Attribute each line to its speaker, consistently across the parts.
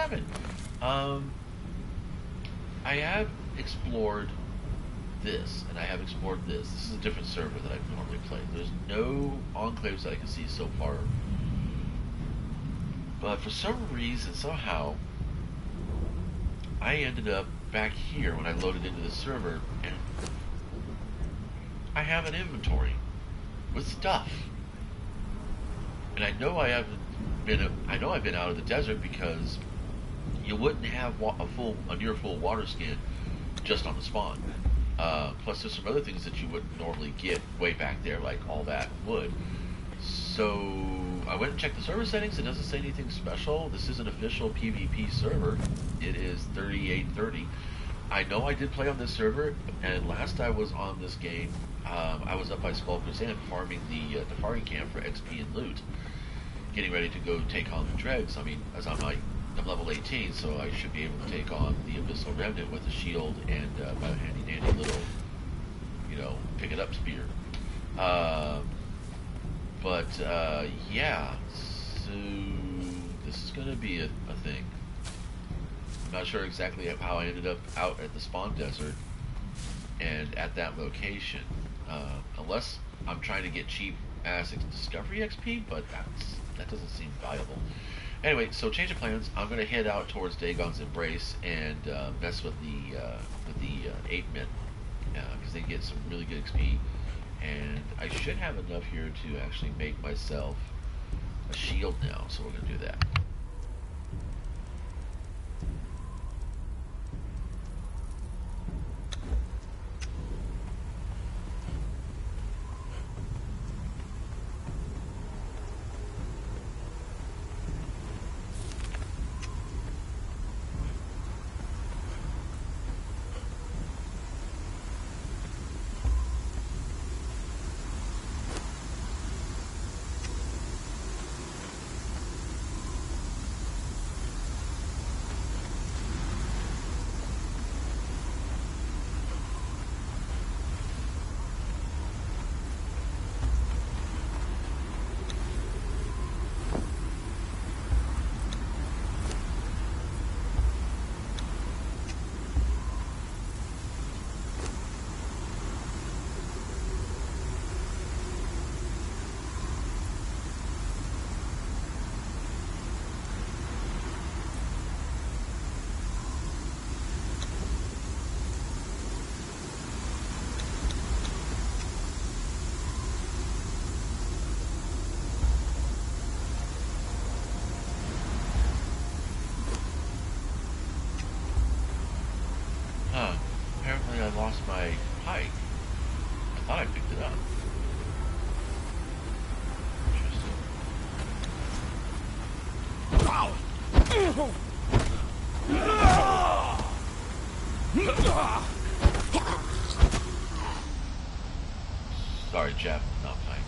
Speaker 1: haven't. Um, I have explored this, and I have explored this. This is a different server that I've normally played. There's no enclaves that I can see so far. But for some reason, somehow, I ended up back here when I loaded into the server, and I have an inventory with stuff. And I know I know I've been out of the desert because you wouldn't have a near full water skin just on the spawn. Plus, there's some other things that you wouldn't normally get way back there, like all that wood. So I went and checked the server settings. It doesn't say anything special. This is an official PvP server. It is 3830. I know I did play on this server, and last I was on this game, I was up by Skull Crusade farming the farming camp for XP and loot, getting ready to go take on the dregs. I mean, as I'm level 18, so I should be able to take on the Abyssal Remnant with a shield and my handy dandy little, pick it up spear. Yeah, so this is going to be a thing. I'm not sure exactly how I ended up out at the spawn desert and at that location, unless I'm trying to get cheap ass discovery XP, but that doesn't seem viable. Anyway, so change of plans. I'm going to head out towards Dagon's Embrace and mess with the 8-men because they get some really good XP, and I should have enough here to actually make myself a shield now. So we're going to do that. Apparently I lost my pike. I thought I picked it up. Interesting. Sorry, Jeff, not pike.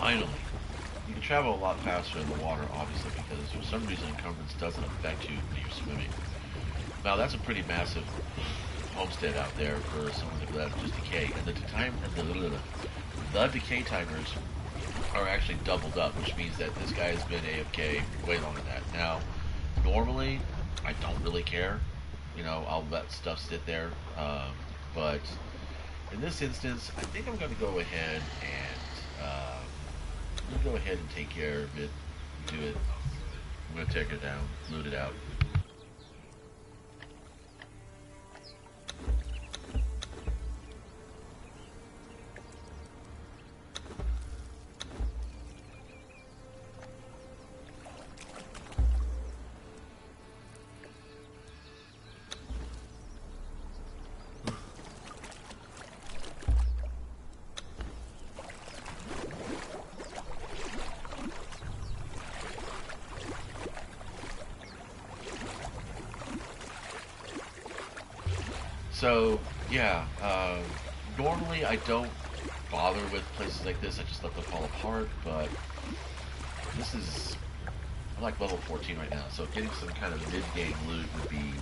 Speaker 1: Finally. You can travel a lot faster in the water, obviously, because for some reason encumbrance doesn't affect you when you're swimming. Now, that's a pretty massive homestead out there for someone to let just decay. And the decay timers are actually doubled up, which means that this guy has been AFK way longer than that. Now, normally, I don't really care. You know, I'll let stuff sit there. But in this instance, I think I'm going to go ahead and take care of it. Do it. I'm going to take it down, loot it out. So, yeah, normally I don't bother with places like this, I just let them fall apart, but this is, I'm like level 14 right now, so getting some kind of mid-game loot would be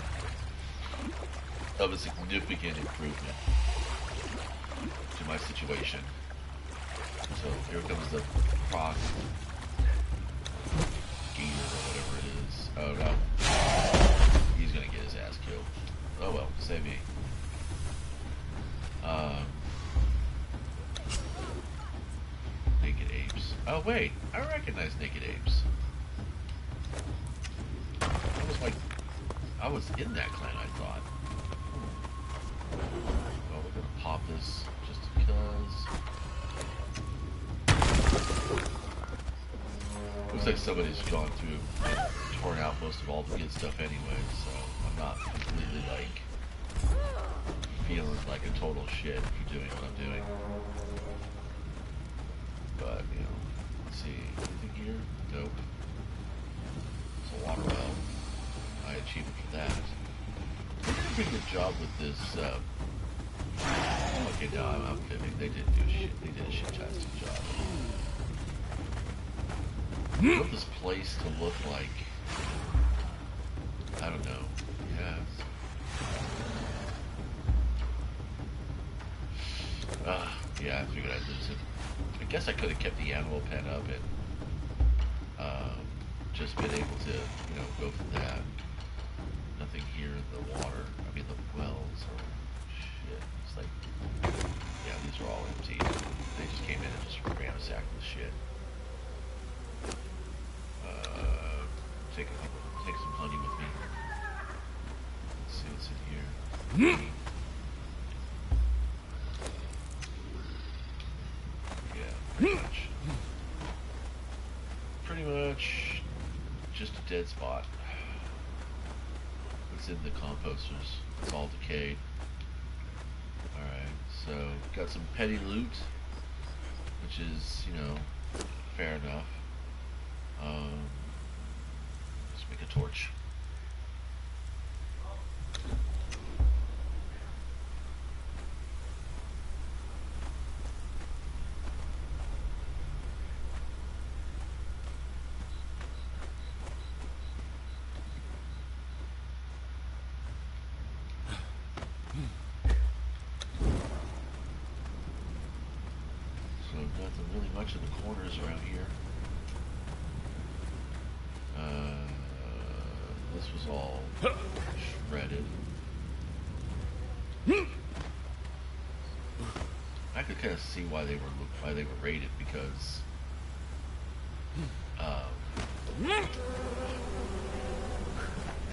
Speaker 1: of a significant improvement to my situation. So here comes the proc gator or whatever it is. Oh no, he's gonna get his ass killed. Oh well, save me. Naked apes. Oh wait, I recognize naked apes. I was in that clan, I thought. Oh, we're gonna pop this just because. Looks like somebody's gone through and torn out most of all the good stuff anyway, so I'm not completely like feeling like a total shit for doing what I'm doing. But, you know, let's see. Anything here? Nope. It's a water well. High achievement for that. They did a pretty good job with this, okay, no, I'm fibbing. They did a shit-tastic job. I want this place to look like, I don't know. Yeah. Yeah, I figured I'd lose it. I guess I could have kept the animal pen up and just been able to, you know, go for that. Nothing here in the water. I mean, the wells are shit. It's like, yeah, these are all empty. They just came in and just ransacked the shit. Take some honey with me. Let's see what's in here. Yeah, pretty much just a dead spot. What's in the composters? It's all decayed. Alright, so got some petty loot, which is, you know, fair enough. Let's make a torch. So nothing really much in the corners around here. This was all shredded. I could kind of see why they were raided because yeah,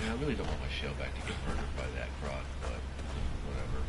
Speaker 1: I really don't want my shellback to get murdered by that croc, but whatever.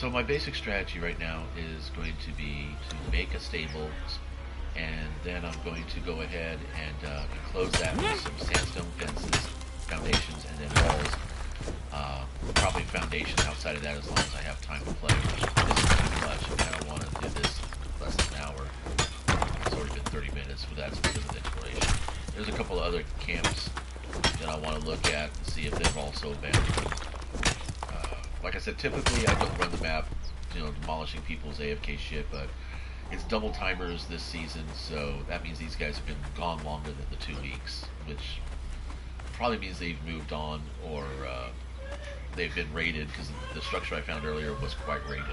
Speaker 1: So my basic strategy right now is going to be to make a stable, and then I'm going to go ahead and enclose that with some sandstone fences, foundations, and then walls. Probably foundations outside of that as long as I have time to play. This is too much. I don't want to do this less than an hour. It's already been 30 minutes, but that's because of the exploration. There's a couple of other camps that I want to look at and see if they've also abandoned. Like I said, typically I don't run the map, demolishing people's AFK shit, but it's double timers this season, so that means these guys have been gone longer than the 2 weeks, which probably means they've moved on or they've been raided, because the structure I found earlier was quite raided.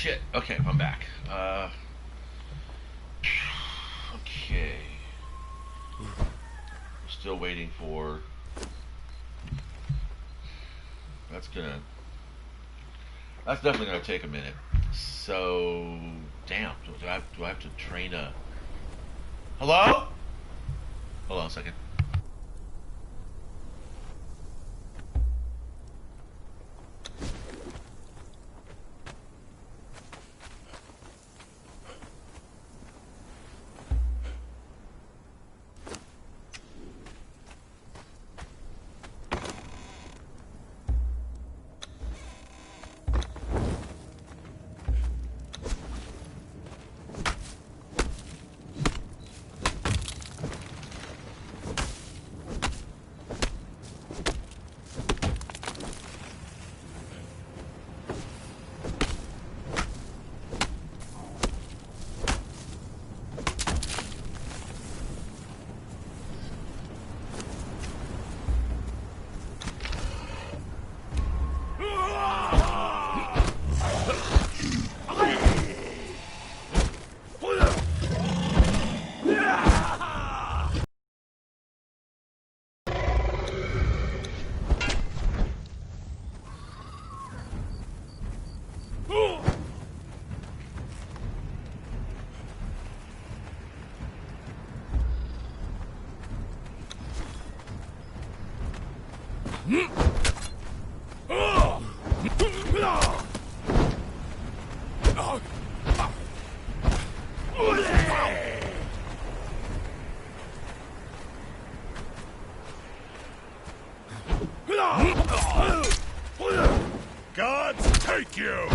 Speaker 1: shit. Okay, I'm back. Okay. Still waiting for. That's gonna. That's definitely gonna take a minute. So, damn. Do I have to train a? Hello? Hold on a second.
Speaker 2: Gods take you!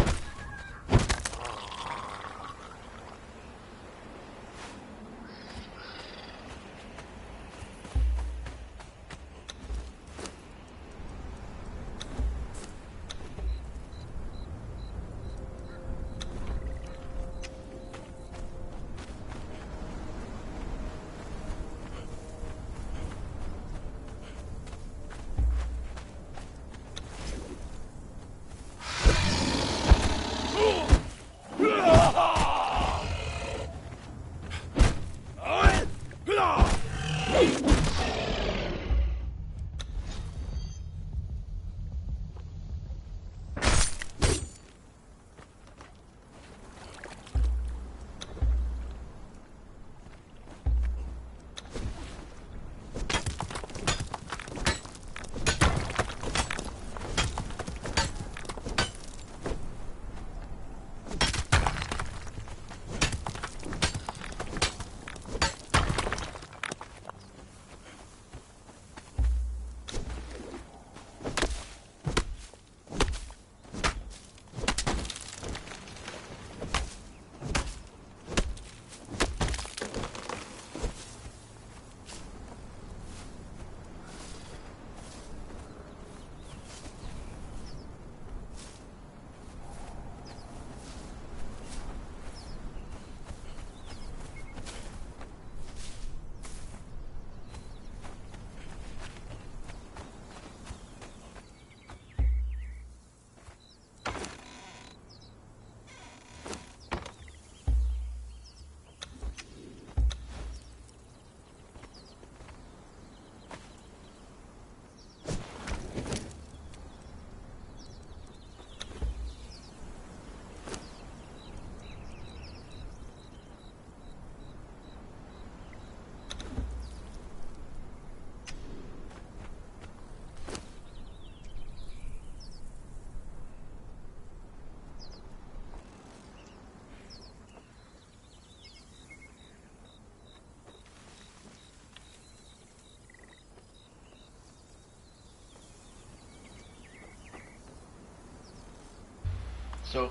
Speaker 1: So,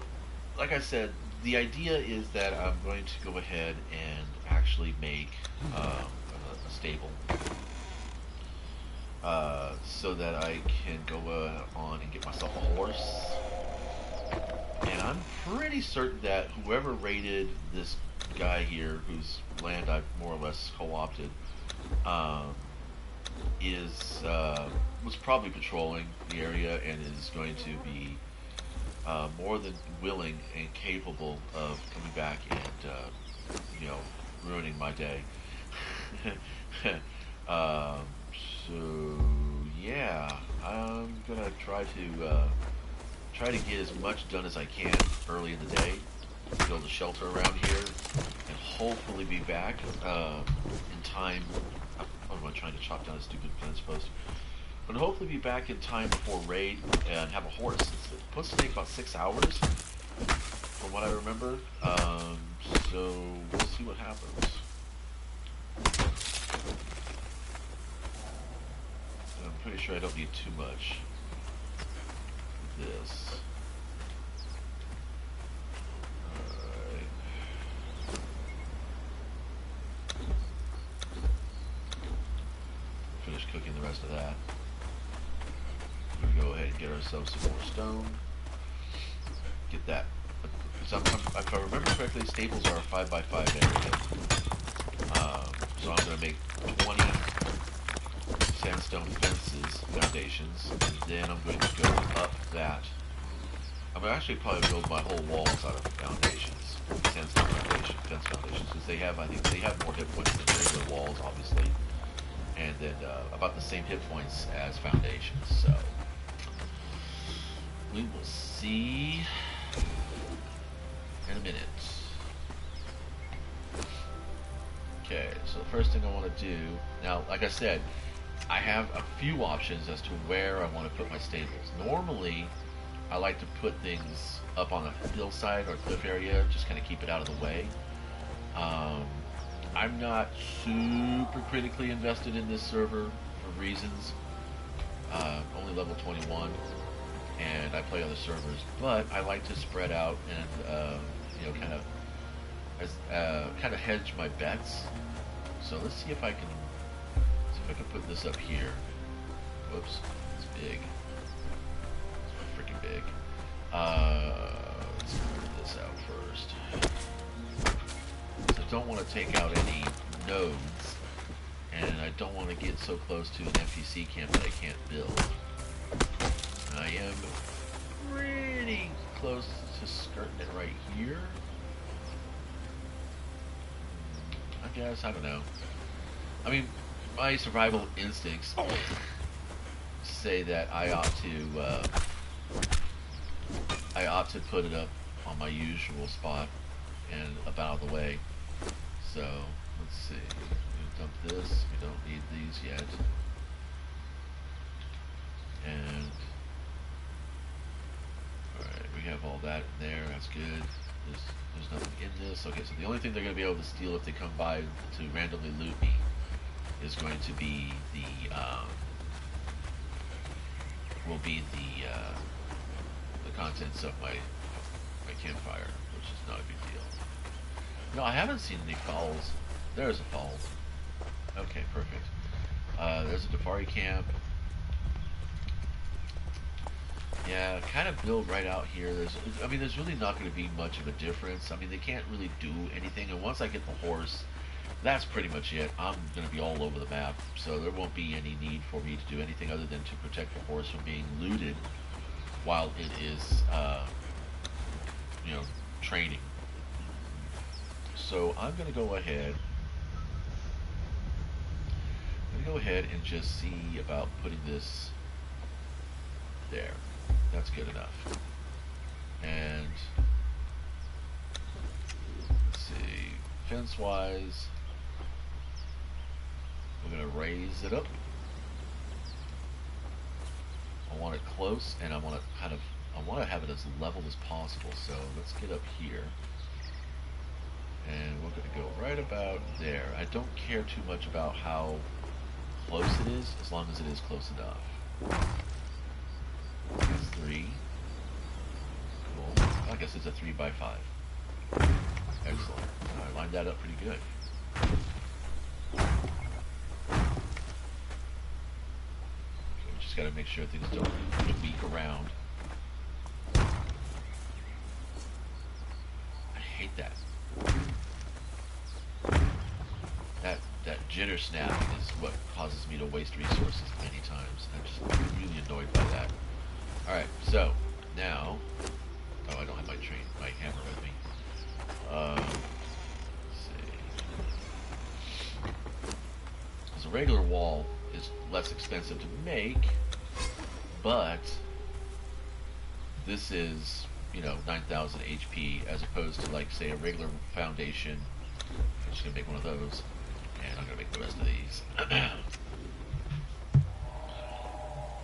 Speaker 1: like I said, the idea is that I'm going to go ahead and actually make a stable so that I can go on and get myself a horse. And I'm pretty certain that whoever raided this guy here, whose land I've more or less co-opted, um, is was probably patrolling the area and is going to be more than willing and capable of coming back and you know, ruining my day. um, so yeah, I'm gonna try to get as much done as I can early in the day, build a shelter around here, and hopefully be back in time. What am I trying to chop down a stupid fence post? But hopefully be back in time before raid and have a horse. It's supposed to take about 6 hours, from what I remember. So we'll see what happens. I'm pretty sure I don't need too much of this. Alright. Finish cooking the rest of that. We're gonna go ahead and get ourselves some more stone. Get that. If I remember correctly, stables are a 5x5 area. So I'm going to make 20 sandstone fences, foundations, and then I'm going to go up that. I'm going to actually probably build my whole walls out of foundations, sandstone foundation, fence foundations, because they have, I think, they have more hit points than regular walls, obviously, and then about the same hit points as foundations. So we will see in a minute. Okay, so the first thing I want to do, now, like I said, I have a few options as to where I want to put my stables. Normally, I like to put things up on a hillside or cliff area, just kind of keep it out of the way. I'm not super critically invested in this server for reasons. Only level 21, and I play other servers, but I like to spread out and you know, kind of hedge my bets. So let's see if I can put this up here. Whoops, it's big. It's freaking big. Let's move this out first. So I don't want to take out any nodes, and I don't want to get so close to an NPC camp that I can't build. I am pretty close to skirting it right here. I guess, I don't know. I mean, my survival instincts say that I ought to put it up on my usual spot and up out of the way. So let's see. Dump this. We don't need these yet. And alright, we have all that in there. That's good. There's nothing in this. Okay, so the only thing they're going to be able to steal if they come by to randomly loot me is going to be the contents of my campfire, which is not a big deal. No, I haven't seen any fowls. There's a fowl. Okay, perfect. There's a Dafari camp. Yeah, kind of build right out here. There's really not going to be much of a difference. I mean, they can't really do anything. And once I get the horse, that's pretty much it. I'm going to be all over the map. So there won't be any need for me to do anything other than to protect the horse from being looted while it is, you know, training. So I'm going to go ahead. And just see about putting this there. That's good enough. And let's see, fence-wise, we're going to raise it up. I want it close, and I want to have it as level as possible. So let's get up here, and we're going to go right about there. I don't care too much about how close it is, as long as it is close enough. 3. Cool. I guess it's a 3x5. Excellent. I lined that up pretty good. Okay, we just got to make sure things don't tweak around. I hate that. That jitter snap is what causes me to waste resources many times. I'm just really annoyed by that. Alright, so now Oh, I don't have my hammer with me. Let's see. Because a regular wall is less expensive to make, but this is, 9,000 HP as opposed to, like, say, a regular foundation. I'm just gonna make one of those, and I'm gonna make the rest of these.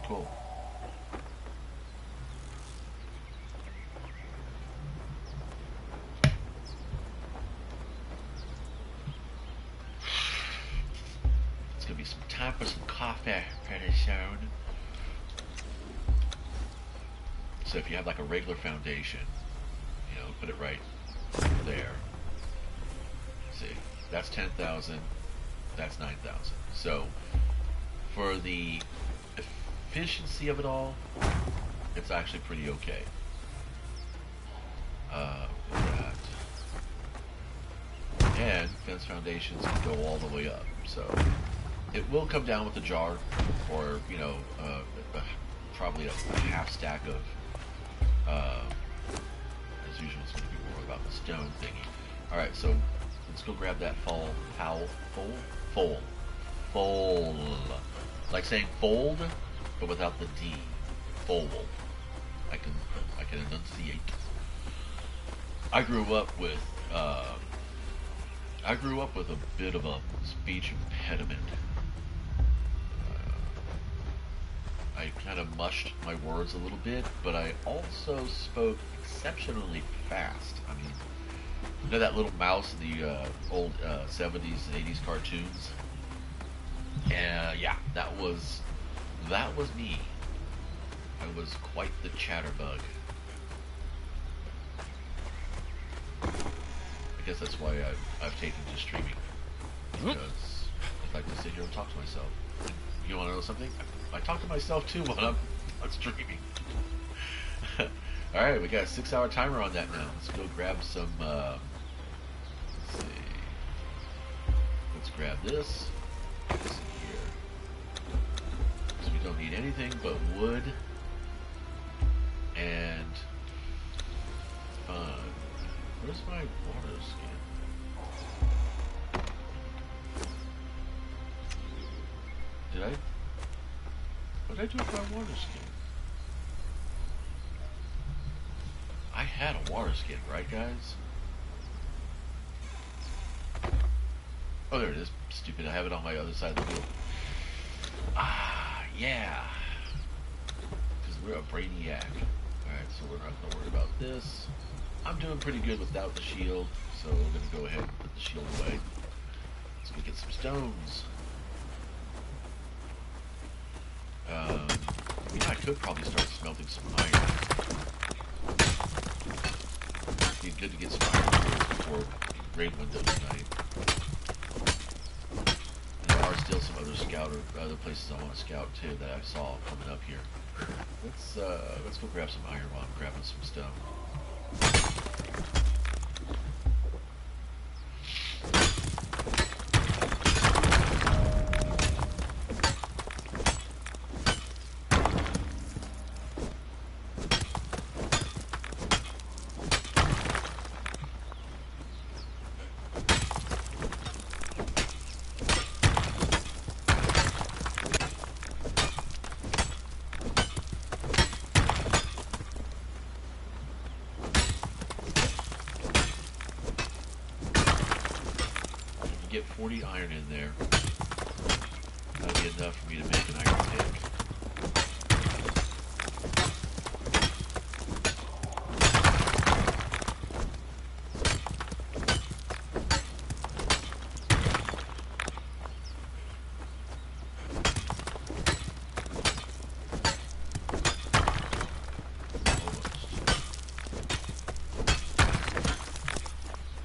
Speaker 1: Cool. It's gonna be some time for some coffee pretty soon. So if you have like a regular foundation, put it right there. See, that's 10,000, that's 9,000. So for the efficiency of it all, it's actually pretty okay. That. And fence foundations can go all the way up. So it will come down with a jar, or probably a half stack of. As usual, it's going to be more about the stone thingy. All right, so let's go grab that fold. Like saying fold, but without the D. Fold. I can enunciate. I grew up with a bit of a speech impediment. I kind of mushed my words a little bit, but I also spoke exceptionally fast. I mean, that little mouse in the old 70s and 80s cartoons? Yeah, that was me. I was quite the chatterbug. I guess that's why I've taken to streaming, because I like to sit here and talk to myself. And you want to know something? I talk to myself too when I'm streaming. All right, we got a 6-hour timer on that now. Let's go grab some. Let's see. Let's grab this. This in here. So we don't need anything but wood and fun. Where's my water skin? What did I do with my water skin? I had a water skin, right, guys? Oh, there it is. Stupid, I have it on my other side of the wheel. Ah, yeah. Because we're a brainiac. Alright, so we're not going to worry about this. I'm doing pretty good without the shield, so we're going to go ahead and put the shield away. Let's go get some stones. I could probably start smelting some iron. It'd be good to get some iron before raid window tonight. There are still some other places I want to scout too that I saw coming up here. Let's go grab some iron while I'm grabbing some stone. Get 40 iron in there. That'll be enough for me to make an iron pick.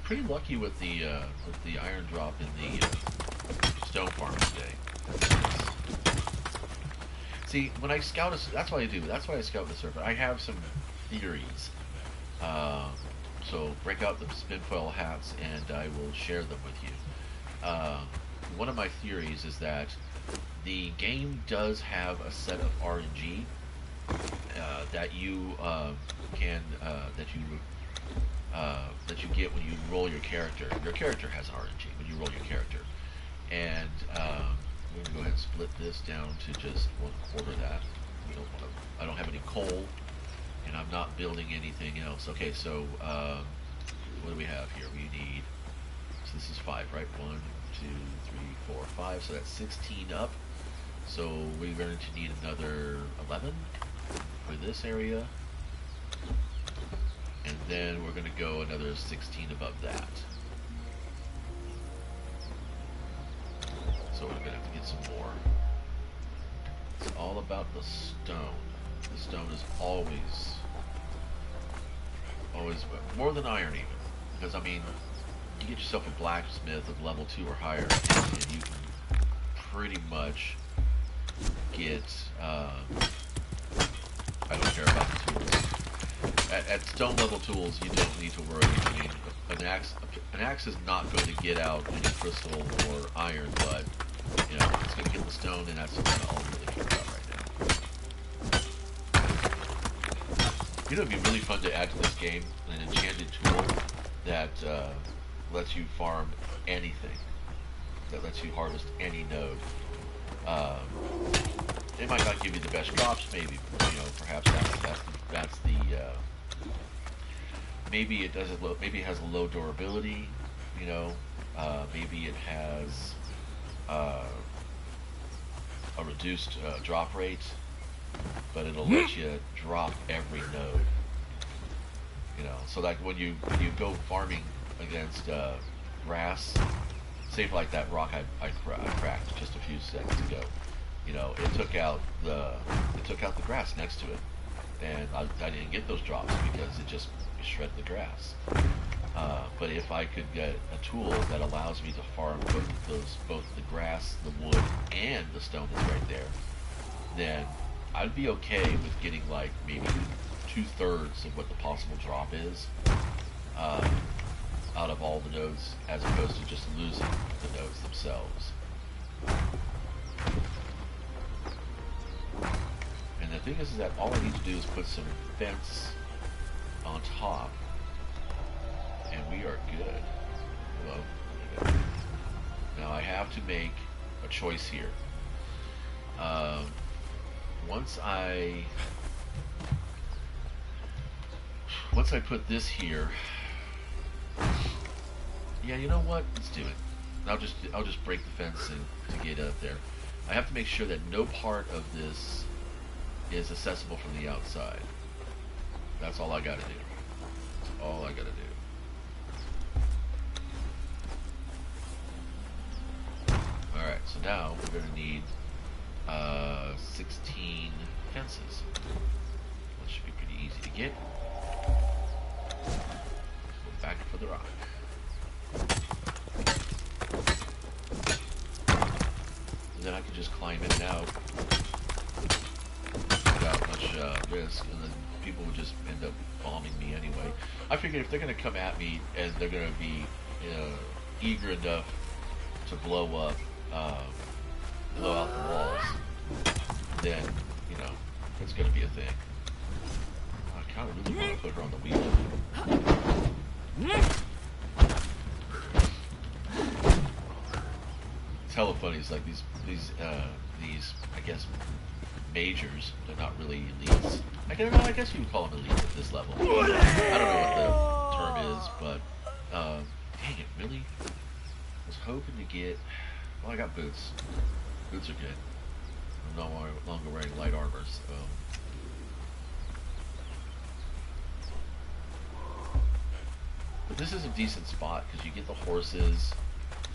Speaker 1: Pretty lucky with the iron drop in the stone farm today. See, when I scout that's what I do. That's why I scout the server. I have some theories. So break out the spinfoil hats, and I will share them with you. One of my theories is that the game does have a set of RNG that you can that you get when you roll your character. Your character has RNG when you roll your character, and we're gonna go ahead and split this down to just 1/4 of that. We don't want to. I don't have any coal, and I'm not building anything else. Okay, so what do we have here? We need. So this is 5, right? 1, 2, 3, 4, 5. So that's 16 up. So we're going to need another 11 for this area. And then we're going to go another 16 above that. So we're going to have to get some more. It's all about the stone. The stone is always more than iron even. Because, I mean, you get yourself a blacksmith of level 2 or higher, and you can pretty much get, I don't care about the tools. At stone level tools, you don't need to worry. I mean, an axe is not going to get out any crystal or iron, but, you know, it's going to get the stone, and that's kind of all I'm really care about right now. You know, it'd be really fun to add to this game an enchanted tool that lets you farm anything, that lets you harvest any node. It might not give you the best crops, maybe, you know, perhaps that's the maybe it does maybe it has a low durability, you know, maybe it has a reduced drop rate, but it'll let you drop every node, you know. So like when you go farming against grass, say like that rock I cracked just a few seconds ago, you know, it took out the grass next to it, and I didn't get those drops because it just shredded the grass. But if I could get a tool that allows me to farm both the grass, the wood, and the stone that's right there, then I'd be okay with getting like maybe 2/3 of what the possible drop is out of all the nodes, as opposed to just losing the nodes themselves. And the thing is that all I need to do is put some fence on top, and we are good. Well, good. Now I have to make a choice here. Once I put this here, yeah, you know what? Let's do it. I'll just break the fence to get up there. I have to make sure that no part of this is accessible from the outside. That's all I gotta do. That's all I gotta do. Alright, so now we're gonna need 16 fences. Which should be pretty easy to get. Go back for the rock. And then I can just climb in and out without much risk, and then people would just end up bombing me anyway. I figured if they're going to come at me and they're going to be eager enough to blow out the walls, then, you know, it's going to be a thing. I kind of really want to put her on the wheel. It's hella funny. It's like these I guess majors. They're not really elites. I guess you would call them elite at this level. I don't know what the term is, but dang it, really? I was hoping to get. Well, I got boots. Boots are good. I'm no longer wearing light armor, so. But this is a decent spot because you get the horses,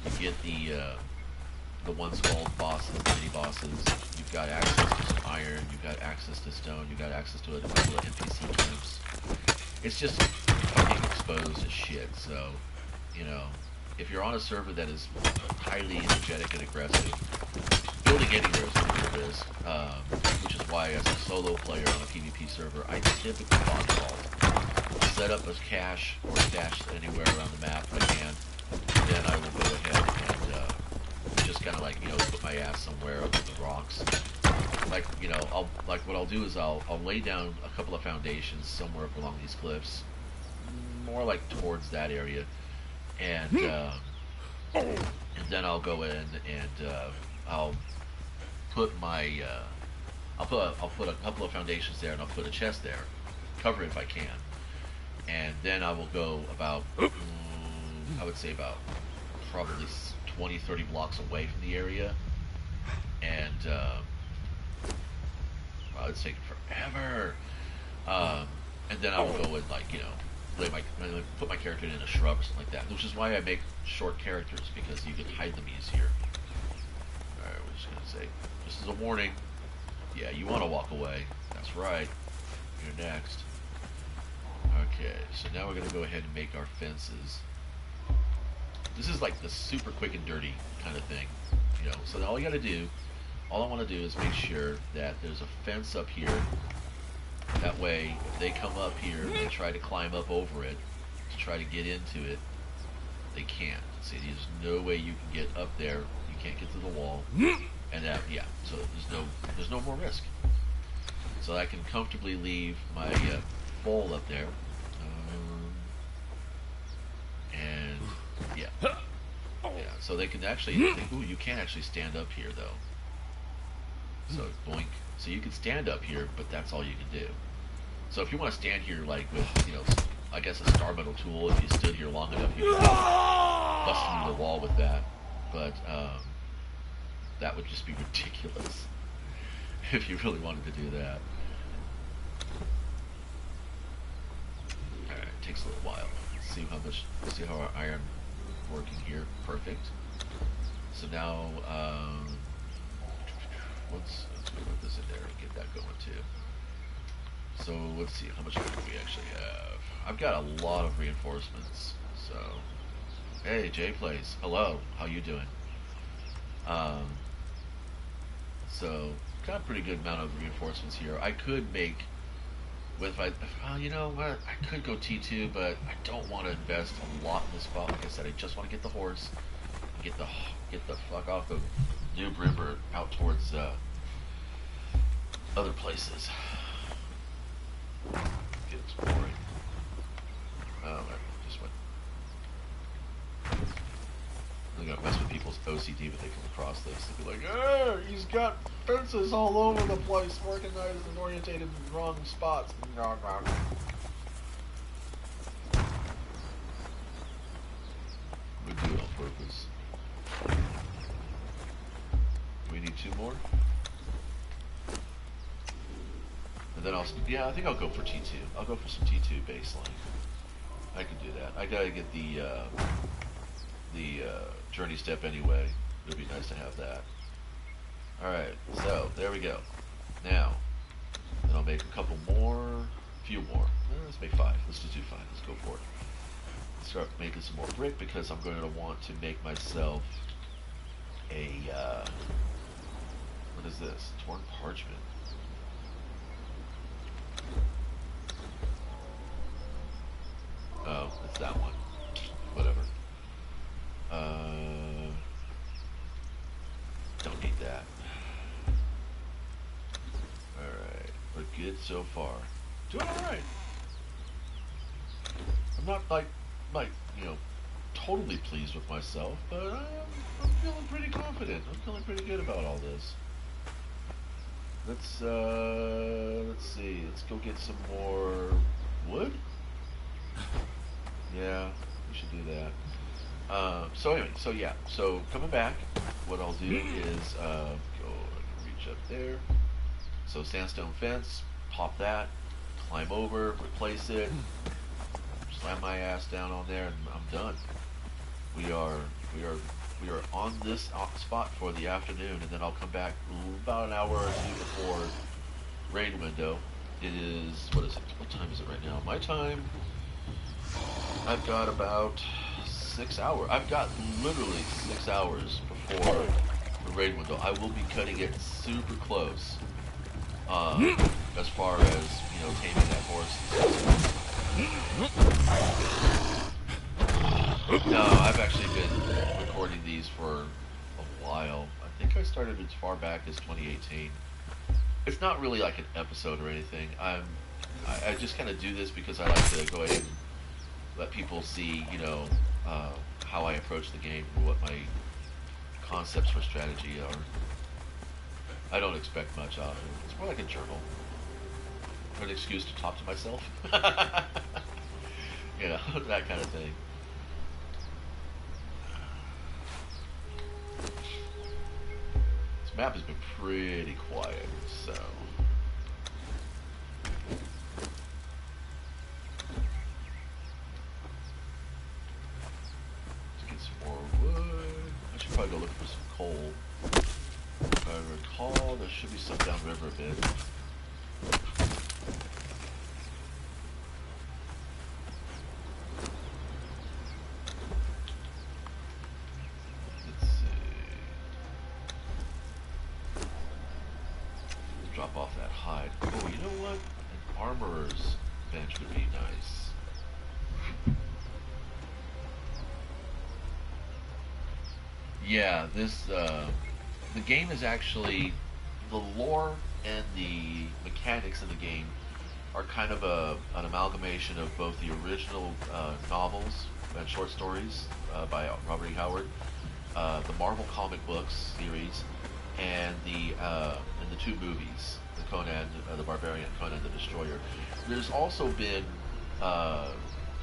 Speaker 1: you get the one-skulled bosses, the mini-bosses, you've got access to some iron, you've got access to stone, you've got access to a couple of NPC camps. It's just fucking exposed as shit, so, you know, if you're on a server that is highly energetic and aggressive, building anywhere is going to be a risk, which is why as a solo player on a PvP server, I typically bot vault. Set up a cache or stash anywhere around the map if I can, then I will go ahead and just kind of like, you know, put my ass somewhere under the rocks like, you know, I'll like what I'll do is I'll lay down a couple of foundations somewhere up along these cliffs, more like towards that area, and then I'll go in and I'll put my I'll put a couple of foundations there, and I'll put a chest there, cover it if I can, and then I will go about I would say about probably 20, 30 blocks away from the area, and well, it's taking forever. And then I will go and, like, you know, put my character in a shrub or something like that, which is why I make short characters, because you can hide them easier. Alright, we're just gonna say, just as a warning, yeah, you want to walk away. That's right. You're next. Okay, so now we're gonna go ahead and make our fences. This is like the super quick and dirty kind of thing, you know. So all you gotta do, all I want to do is make sure that there's a fence up here. That way, if they come up here and they try to climb up over it to try to get into it, they can't. See, there's no way you can get up there. You can't get to the wall, and yeah. So there's no more risk. So I can comfortably leave my bowl up there, and yeah. So they can actually. Ooh, you can't actually stand up here though. So boink. So you can stand up here, but that's all you can do. So if you want to stand here, like with, you know, I guess a star metal tool, if you stood here long enough, you could bust through the wall with that. But that would just be ridiculous if you really wanted to do that. All right, it takes a little while. Let's see how our iron working here. Perfect. So now let's put this in there and get that going too. So let's see, how much do we actually have? I've got a lot of reinforcements. So, hey, Jay Plays, hello, how you doing? So got a pretty good amount of reinforcements here. I could make you know what? I could go T2, but I don't want to invest a lot in this spot. Like I said, I just want to get the horse, and get the fuck off of Noob River out towards other places. Get exploring. Oh, I just went. I'm gonna mess with people's OCD when they come across this. They'll be like, "Oh, he's got fences all over the place, organized and orientated in the wrong spots." We do it on purpose. We need 2 more. And then yeah, I think I'll go for T2. I'll go for some T2 baseline. I can do that. I gotta get the journey step anyway. It'd be nice to have that. Alright, so there we go. Now, then I'll make a couple more, few more. Let's make 5. Let's just do 5. Let's go for it. Let's start making some more brick, because I'm going to want to make myself a, what is this? Torn parchment. Oh, it's that one. Whatever. Don't need that. Alright. We're good so far. Doing alright. I'm not like, you know, totally pleased with myself, but I'm feeling pretty confident. I'm feeling pretty good about all this. Let's see. Let's go get some more wood. Yeah, we should do that. So anyway, so yeah, so coming back, what I'll do is I can reach up there. So sandstone fence, pop that, climb over, replace it, slam my ass down on there, and I'm done. We are on this spot for the afternoon, and then I'll come back about an hour or 2 before rain window. It is, what is it? What time is it right now? My time, I've got about 6 hours. I've got literally 6 hours before the raid window. I will be cutting it super close, as far as, you know, taming that horse. No, I've actually been recording these for a while. I think I started as far back as 2018. It's not really like an episode or anything. I just kind of do this because I like to go ahead and let people see, uh, how I approach the game and what my concepts for strategy are. I don't expect much out of it. It's more like a journal, or an excuse to talk to myself. That kind of thing. This map has been pretty quiet, so let's get some more wood. I should probably go look for some coal. If I recall, there should be some downriver a bit. Let's see. Drop off that hide. Oh, you know what? An armorer's bench would be nice. Yeah, the game is actually, the lore and the mechanics in the game are kind of an amalgamation of both the original novels and short stories by Robert E. Howard, the Marvel comic books series, and the two movies, the Conan, the Barbarian, Conan the Destroyer. There's also been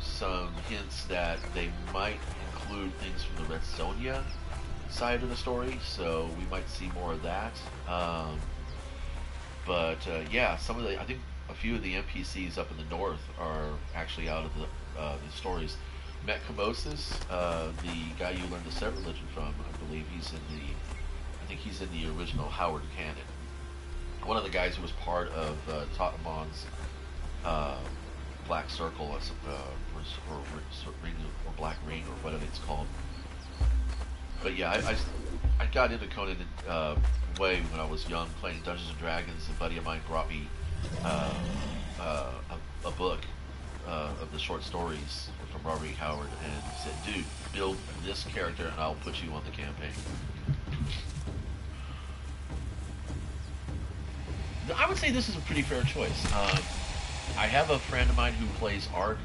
Speaker 1: some hints that they might include things from the Red Sonja side of the story, so we might see more of that. Yeah, I think a few of the NPCs up in the north are actually out of the stories. Met Camosis, the guy you learned the Set religion from, I believe I think he's in the original Howard canon. One of the guys who was part of Tatamon's Black Circle, or Ring, or Black Ring, or whatever it's called. But yeah, I got into Conan way when I was young, playing Dungeons and Dragons. A buddy of mine brought me a book of the short stories from Robert E. Howard, and said, "Dude, build this character, and I'll put you on the campaign." I would say this is a pretty fair choice. I have a friend of mine who plays Ark,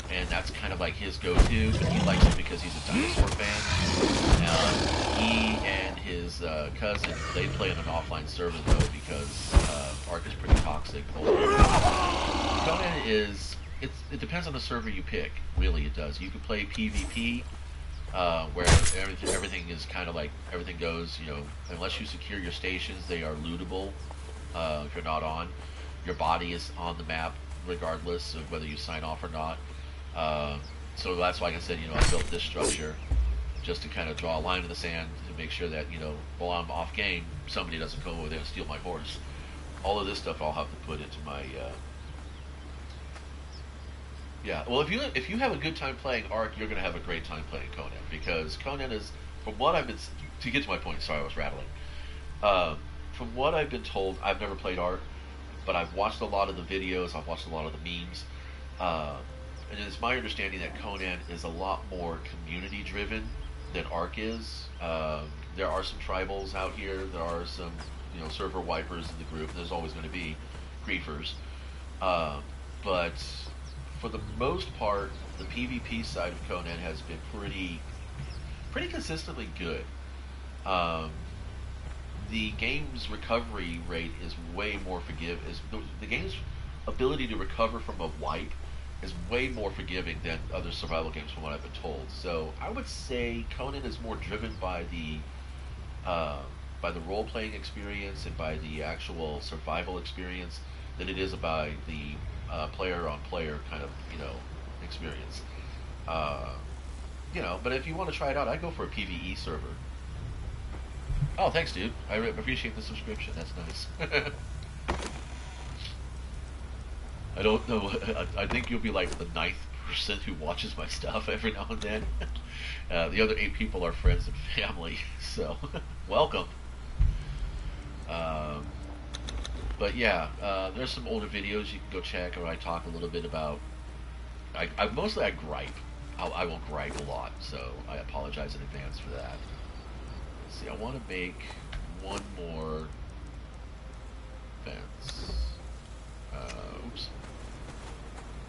Speaker 1: and that's kind of like his go-to, but he likes it because he's a dinosaur fan. He and his cousin, they play on an offline server, though, because Ark is pretty toxic. Conan it depends on the server you pick, really it does. You can play PvP, where everything is kind of like, everything goes, unless you secure your stations, they are lootable if you're not on. Your body is on the map regardless of whether you sign off or not. So that's why, like I said, I built this structure just to kind of draw a line in the sand to make sure that, while I'm off game, somebody doesn't come over there and steal my horse. All of this stuff I'll have to put into my, yeah. Well, if you have a good time playing Ark, you're going to have a great time playing Conan, because Conan is, from what I've been, to get to my point, sorry I was rattling, from what I've been told, I've never played Ark, but I've watched a lot of the videos, I've watched a lot of the memes, and it's my understanding that Conan is a lot more community driven than Ark is. There are some tribals out here, there are some, server wipers in the group, there's always going to be griefers, but for the most part, the PvP side of Conan has been pretty consistently good. The game's recovery rate is way more the game's ability to recover from a wipe is way more forgiving than other survival games, from what I've been told. So I would say Conan is more driven by the role-playing experience and by the actual survival experience than it is by the player-on-player kind of experience. But if you want to try it out, I'd go for a PvE server. Oh, thanks, dude. I appreciate the subscription. That's nice. I don't know. I think you'll be like the 9th% who watches my stuff every now and then. The other 8 people are friends and family. So, welcome. But yeah, there's some older videos you can go check, where I talk a little bit about. I mostly gripe. I will gripe a lot, so I apologize in advance for that. Let's see, I want to make one more fence. Oops.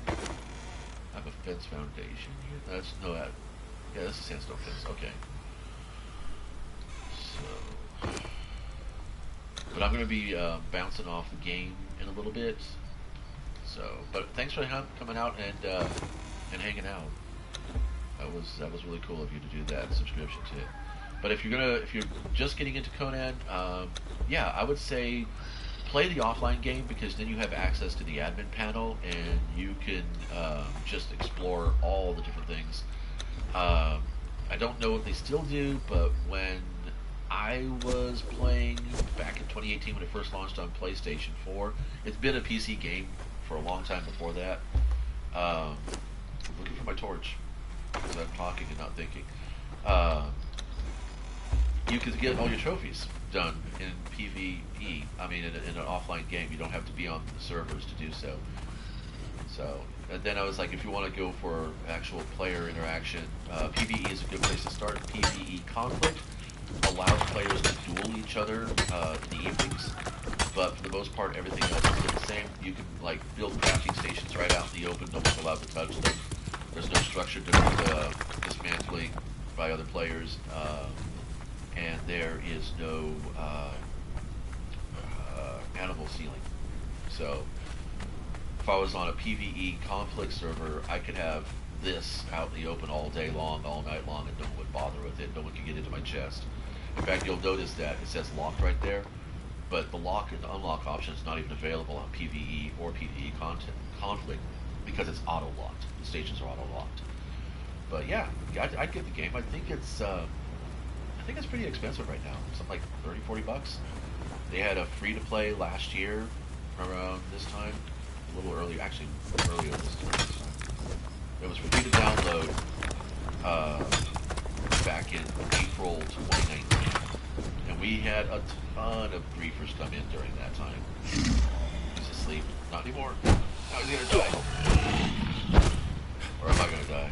Speaker 1: I have a fence foundation here. That's no that. Yeah, that's a sandstone fence. Okay. So, but I'm gonna be bouncing off the game in a little bit. So, but thanks for coming out and hanging out. That was really cool of you to do that subscription to it. But if you're just getting into Conan, yeah, I would say play the offline game because then you have access to the admin panel and you can just explore all the different things. I don't know if they still do, but when I was playing back in 2018 when it first launched on PlayStation 4, it's been a PC game for a long time before that. I'm looking for my torch because I'm talking and not thinking. You could get all your trophies done in PvE. I mean, in an offline game, you don't have to be on the servers to do so. So, and then I was like, if you want to go for actual player interaction, PvE is a good place to start. PvE conflict allows players to duel each other in the evenings, but for the most part, everything else is still the same. You can like build crafting stations right out in the open. No one's allowed to touch them. There's no structured dismantling by other players. And there is no animal sealing. So if I was on a PvE conflict server, I could have this out in the open all day long, all night long, and no one would bother with it. No one could get into my chest. In fact, you'll notice that it says locked right there, but the lock and unlock option is not even available on PvE or PvE conflict because it's auto-locked. The stations are auto-locked. But yeah, I'd get the game. I think it's pretty expensive right now. Something like 30, 40 bucks. They had a free-to-play last year around this time. A little earlier, actually earlier this time. It was free to download back in April 2019. And we had a ton of griefers come in during that time. He's asleep. Not anymore. Now he's gonna die. Or am I gonna die?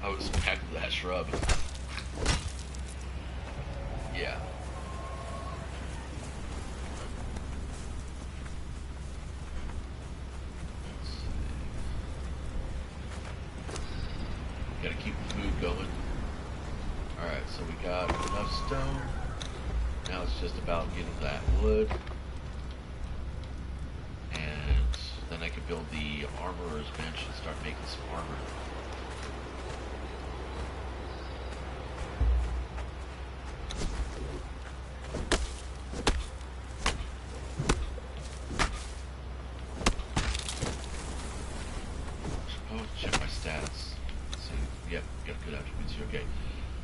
Speaker 1: I was back to that shrub. Yeah. Gotta keep the food going. Alright, so we got enough stone. Now it's just about getting that wood. And then I can build the armorer's bench and start making some armor.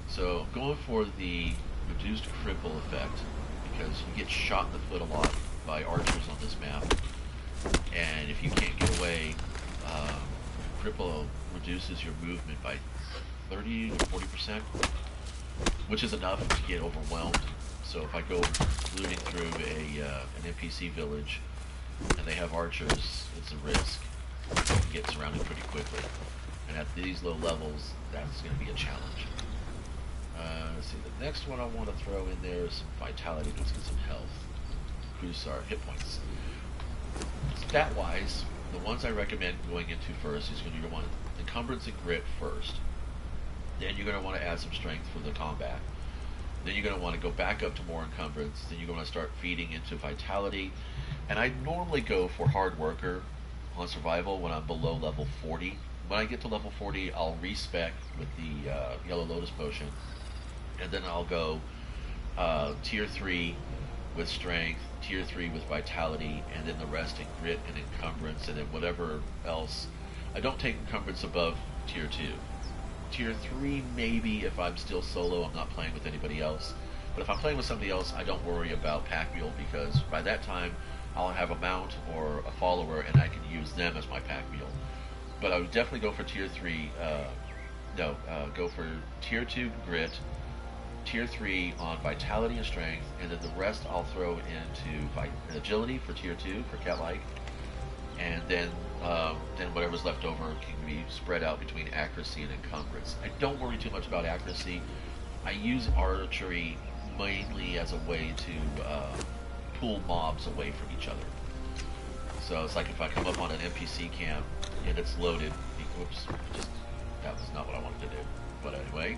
Speaker 1: So I'm going for the reduced cripple effect because you get shot in the foot a lot by archers on this map, and if you can't get away, cripple reduces your movement by 30 to 40%, which is enough to get overwhelmed. So if I go looting through an NPC village and they have archers, it's a risk. You can get surrounded pretty quickly, and at these low levels, that's going to be a challenge. Let's see, the next one I want to throw in there is some vitality. Let's get some health. Boost our hit points. Stat-wise, the ones I recommend going into first is going to want encumbrance and grit first. Then you're going to want to add some strength for the combat. Then you're going to want to go back up to more encumbrance. Then you're going to start feeding into vitality. And I normally go for hard worker on survival when I'm below level 40. When I get to level 40, I'll respec with the Yellow Lotus Potion. And then I'll go tier 3 with strength, tier 3 with vitality, and then the rest in grit and encumbrance, and then whatever else. I don't take encumbrance above tier 2. Tier 3 maybe if I'm still solo, I'm not playing with anybody else. But if I'm playing with somebody else, I don't worry about pack mule because by that time I'll have a mount or a follower and I can use them as my pack mule. But I would definitely go for tier 3, go for tier 2 grit, tier 3 on vitality and strength, and then the rest I'll throw into agility for tier 2 for cat-like, and then whatever's left over can be spread out between accuracy and encumbrance. I don't worry too much about accuracy. I use archery mainly as a way to pull mobs away from each other. So it's like if I come up on an NPC camp and it's loaded, whoops, that was not what I wanted to do. But anyway,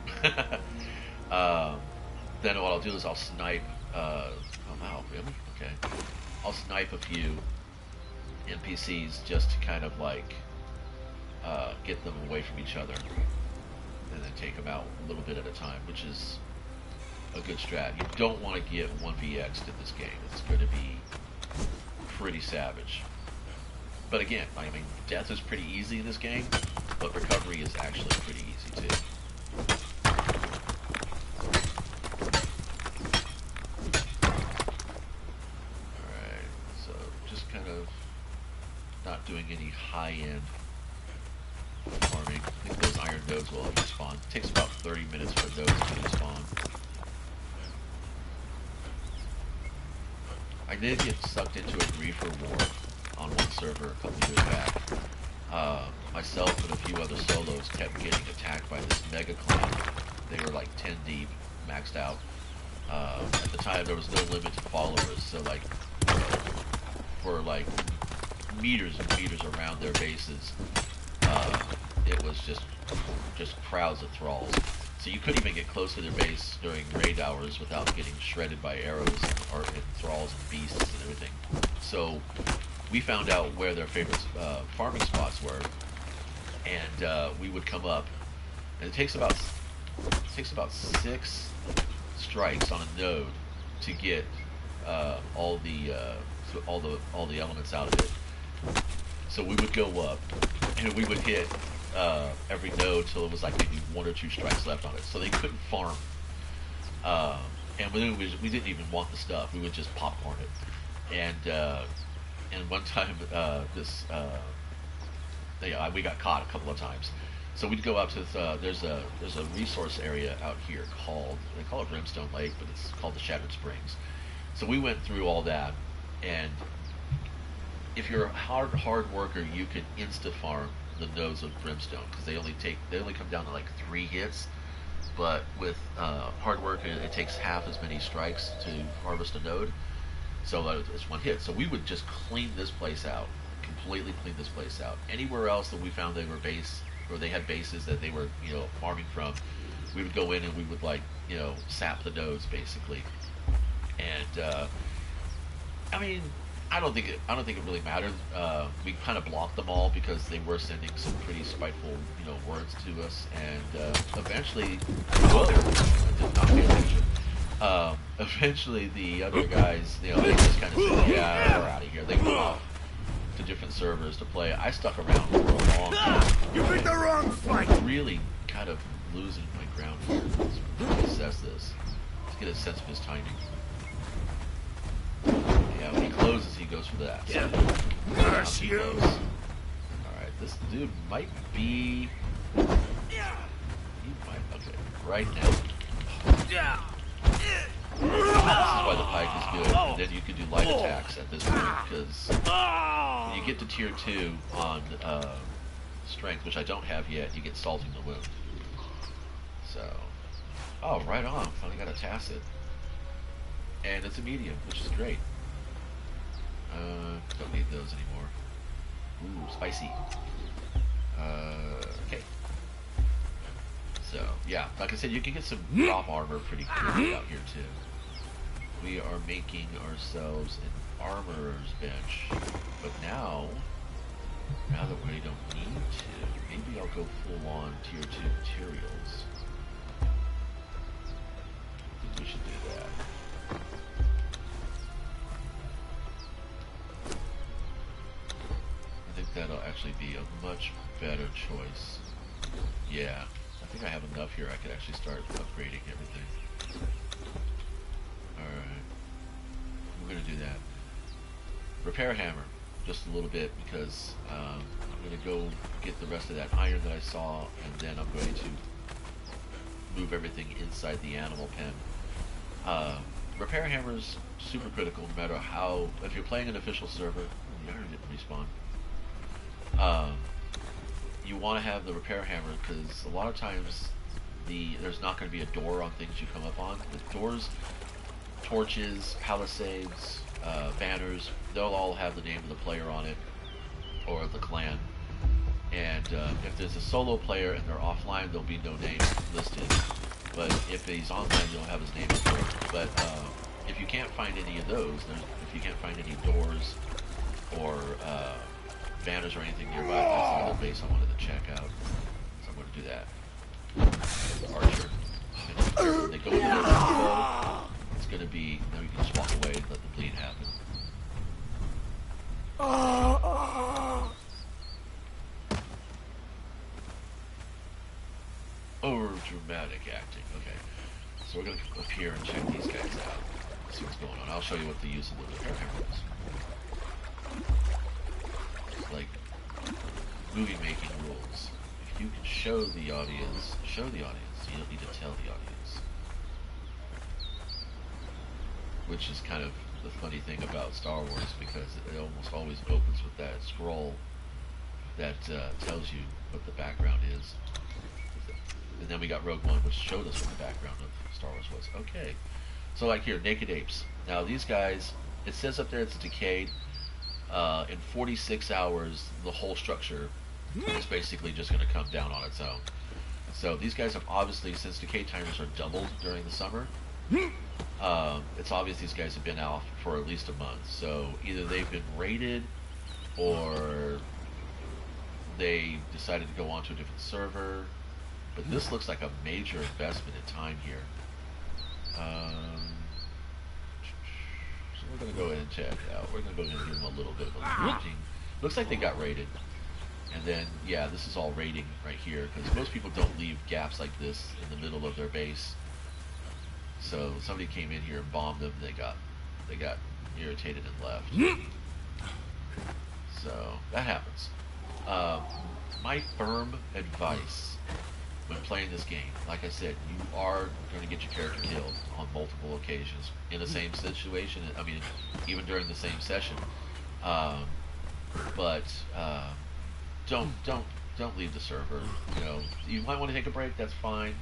Speaker 1: then what I'll do is I'll snipe. Oh wow, really? Okay. I'll snipe a few NPCs just to kind of like get them away from each other, and then take them out a little bit at a time, which is a good strat. You don't want to get 1vx'd in this game. It's going to be pretty savage. But again, I mean, death is pretty easy in this game, but recovery is actually pretty easy too. Alright, so just kind of not doing any high-end farming. I think those iron nodes will respawn. It takes about 30 minutes for nodes to respawn. I did get sucked into a griefer war on one server a couple years back. Myself and a few other solos kept getting attacked by this mega clan. They were like 10 deep, maxed out. At the time, there was no limit to followers, so like for like meters and meters around their bases, it was just crowds of thralls. So you couldn't even get close to their base during raid hours without getting shredded by arrows and thralls and beasts and everything. So we found out where their favorite farming spots were, and we would come up. And it takes about 6 strikes on a node to get all the elements out of it. So we would go up, and we would hit every node till it was like maybe 1 or 2 strikes left on it. So they couldn't farm, and we didn't even want the stuff. We would just popcorn it, and one time we got caught a couple of times. So we'd go up to there's a resource area out here they call it Brimstone Lake, but it's called the Shattered Springs. So we went through all that, and if you're a hard worker, you can insta farm the nodes of Brimstone, because they only come down to like 3 hits. But with hard work, it takes half as many strikes to harvest a node. So it's 1 hit. So we would just clean this place out, completely clean this place out. Anywhere else that we found they had bases that they were farming from, we would go in and we would sap the nodes basically. And I mean, I don't think it really mattered. We kind of blocked them all because they were sending some pretty spiteful words to us, and eventually, I did not pay attention. Eventually the other guys, they just kind of said, yeah, we're out of here. They went off to different servers to play. I stuck around for a long time.
Speaker 2: You picked the wrong fight!
Speaker 1: Really kind of losing my ground here. Let's really assess this. Let's get a sense of his timing. Yeah, when he closes, he goes for that.
Speaker 2: Yeah.
Speaker 1: Curse you! Alright, this dude might be... He might... Okay, right now. This is why the pike is good, and then you can do light attacks at this point, because when you get to tier 2 on strength, which I don't have yet, you get salting the wound. So, oh, right on, finally got a tacit. And it's a medium, which is great. Don't need those anymore. Ooh, spicy. Okay. So, yeah, like I said, you can get some drop armor pretty quickly out here, too. We are making ourselves an armorer's bench. But now that we don't need to, maybe I'll go full on tier 2 materials. I think we should do that. I think that'll actually be a much better choice. Yeah. I think I have enough here. I could actually start upgrading everything. Alright. We're going to do that. Repair hammer. Just a little bit, because I'm going to go get the rest of that iron that I saw, and then I'm going to move everything inside the animal pen. Repair hammer's super critical no matter how... If you're playing an official server... The iron didn't respawn. Um, you want to have the repair hammer because a lot of times there's not going to be a door on things you come up on. The doors, torches, palisades, banners, they'll all have the name of the player on it or the clan. And if there's a solo player and they're offline, there'll be no name listed. But if he's online, they'll have his name up there. But if you can't find any of those, if you can't find any doors or banners or anything nearby, that's another base I wanted to check out. So I'm going to do that. Archer. When they go into their combo, it's going to be, now you can just walk away and let the bleed happen. Over dramatic acting. Okay. So we're going to come up here and check these guys out. See what's going on. I'll show you what the use of the repair hammer is. It's like movie making rules. If you can show the audience. You don't need to tell the audience. Which is kind of the funny thing about Star Wars, because it almost always opens with that scroll that tells you what the background is. And then we got Rogue One, which showed us what the background of Star Wars was. Okay. So like here, Naked Apes. Now these guys, it says up there it's decayed. In 46 hours, the whole structure is basically just going to come down on its own. So these guys have obviously, since decay timers are doubled during the summer, it's obvious these guys have been out for at least a month. So either they've been raided or they decided to go on to a different server. But this looks like a major investment in time here. So we're going to go ahead and check it out. We're going to go ahead and give them a little bit of a rating. Looks like they got raided. And then, yeah, this is all raiding right here, because most people don't leave gaps like this in the middle of their base. So somebody came in here and bombed them. They got irritated and left. So that happens. My firm advice when playing this game, like I said, you are going to get your character killed on multiple occasions in the same situation. I mean, even during the same session. But don't leave the server. You know, you might want to take a break. That's fine.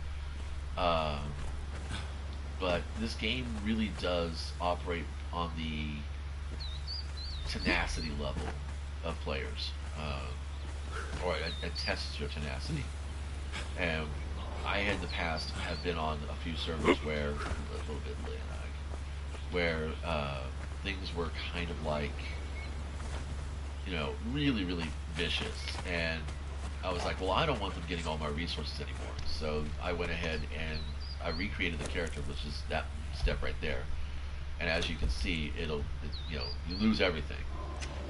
Speaker 1: But this game really does operate on the tenacity level of players, or it tests your tenacity. And I in the past have been on a few servers where a little bit lag, where things were kind of like, you know, really vicious, and I was like, well, I don't want them getting all my resources anymore. So I went ahead and I recreated the character, which is that step right there. And as you can see, you know, you lose everything.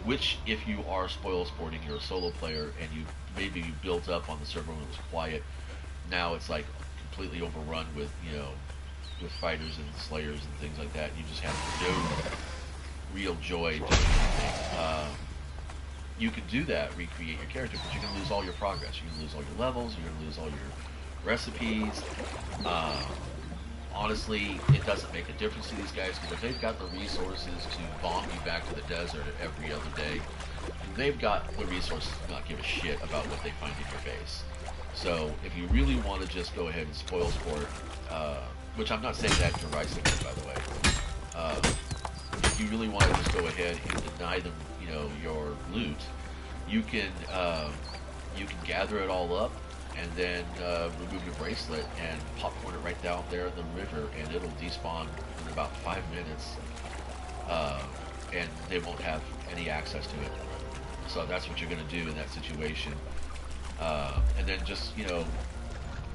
Speaker 1: Which, if you are spoil sporting, you're a solo player, and maybe you built up on the server when it was quiet. Now it's like completely overrun with, you know, with fighters and slayers and things like that. You just have no real joy doing anything. You can do that, recreate your character, but you're going to lose all your progress. You're going to lose all your levels. You're going to lose all your recipes. Honestly, it doesn't make a difference to these guys, because if they've got the resources to bomb you back to the desert every other day, they've got the resources to not give a shit about what they find in your base. So if you really want to just go ahead and spoil sport, which I'm not saying that derisively, by the way, if you really want to just go ahead and deny them, you know, your loot, you can gather it all up, and then remove your bracelet and popcorn it right down there in the river, and it'll despawn in about 5 minutes, and they won't have any access to it. So that's what you're going to do in that situation. And then just, you know,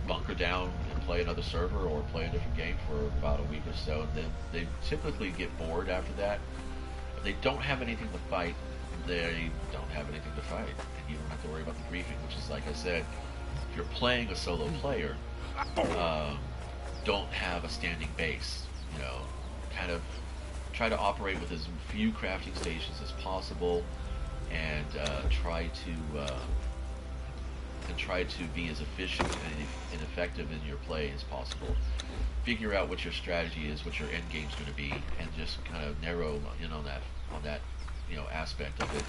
Speaker 1: bunker down and play another server or play a different game for about a week or so, and then they typically get bored after that. If they don't have anything to fight, they don't have anything to fight, and you don't have to worry about the griefing, which is, like I said, if you're playing a solo player, don't have a standing base. You know, kind of try to operate with as few crafting stations as possible, and try to be as efficient and effective in your play as possible. Figure out what your strategy is, what your end game's going to be, and just kind of narrow in on that you know, aspect of it.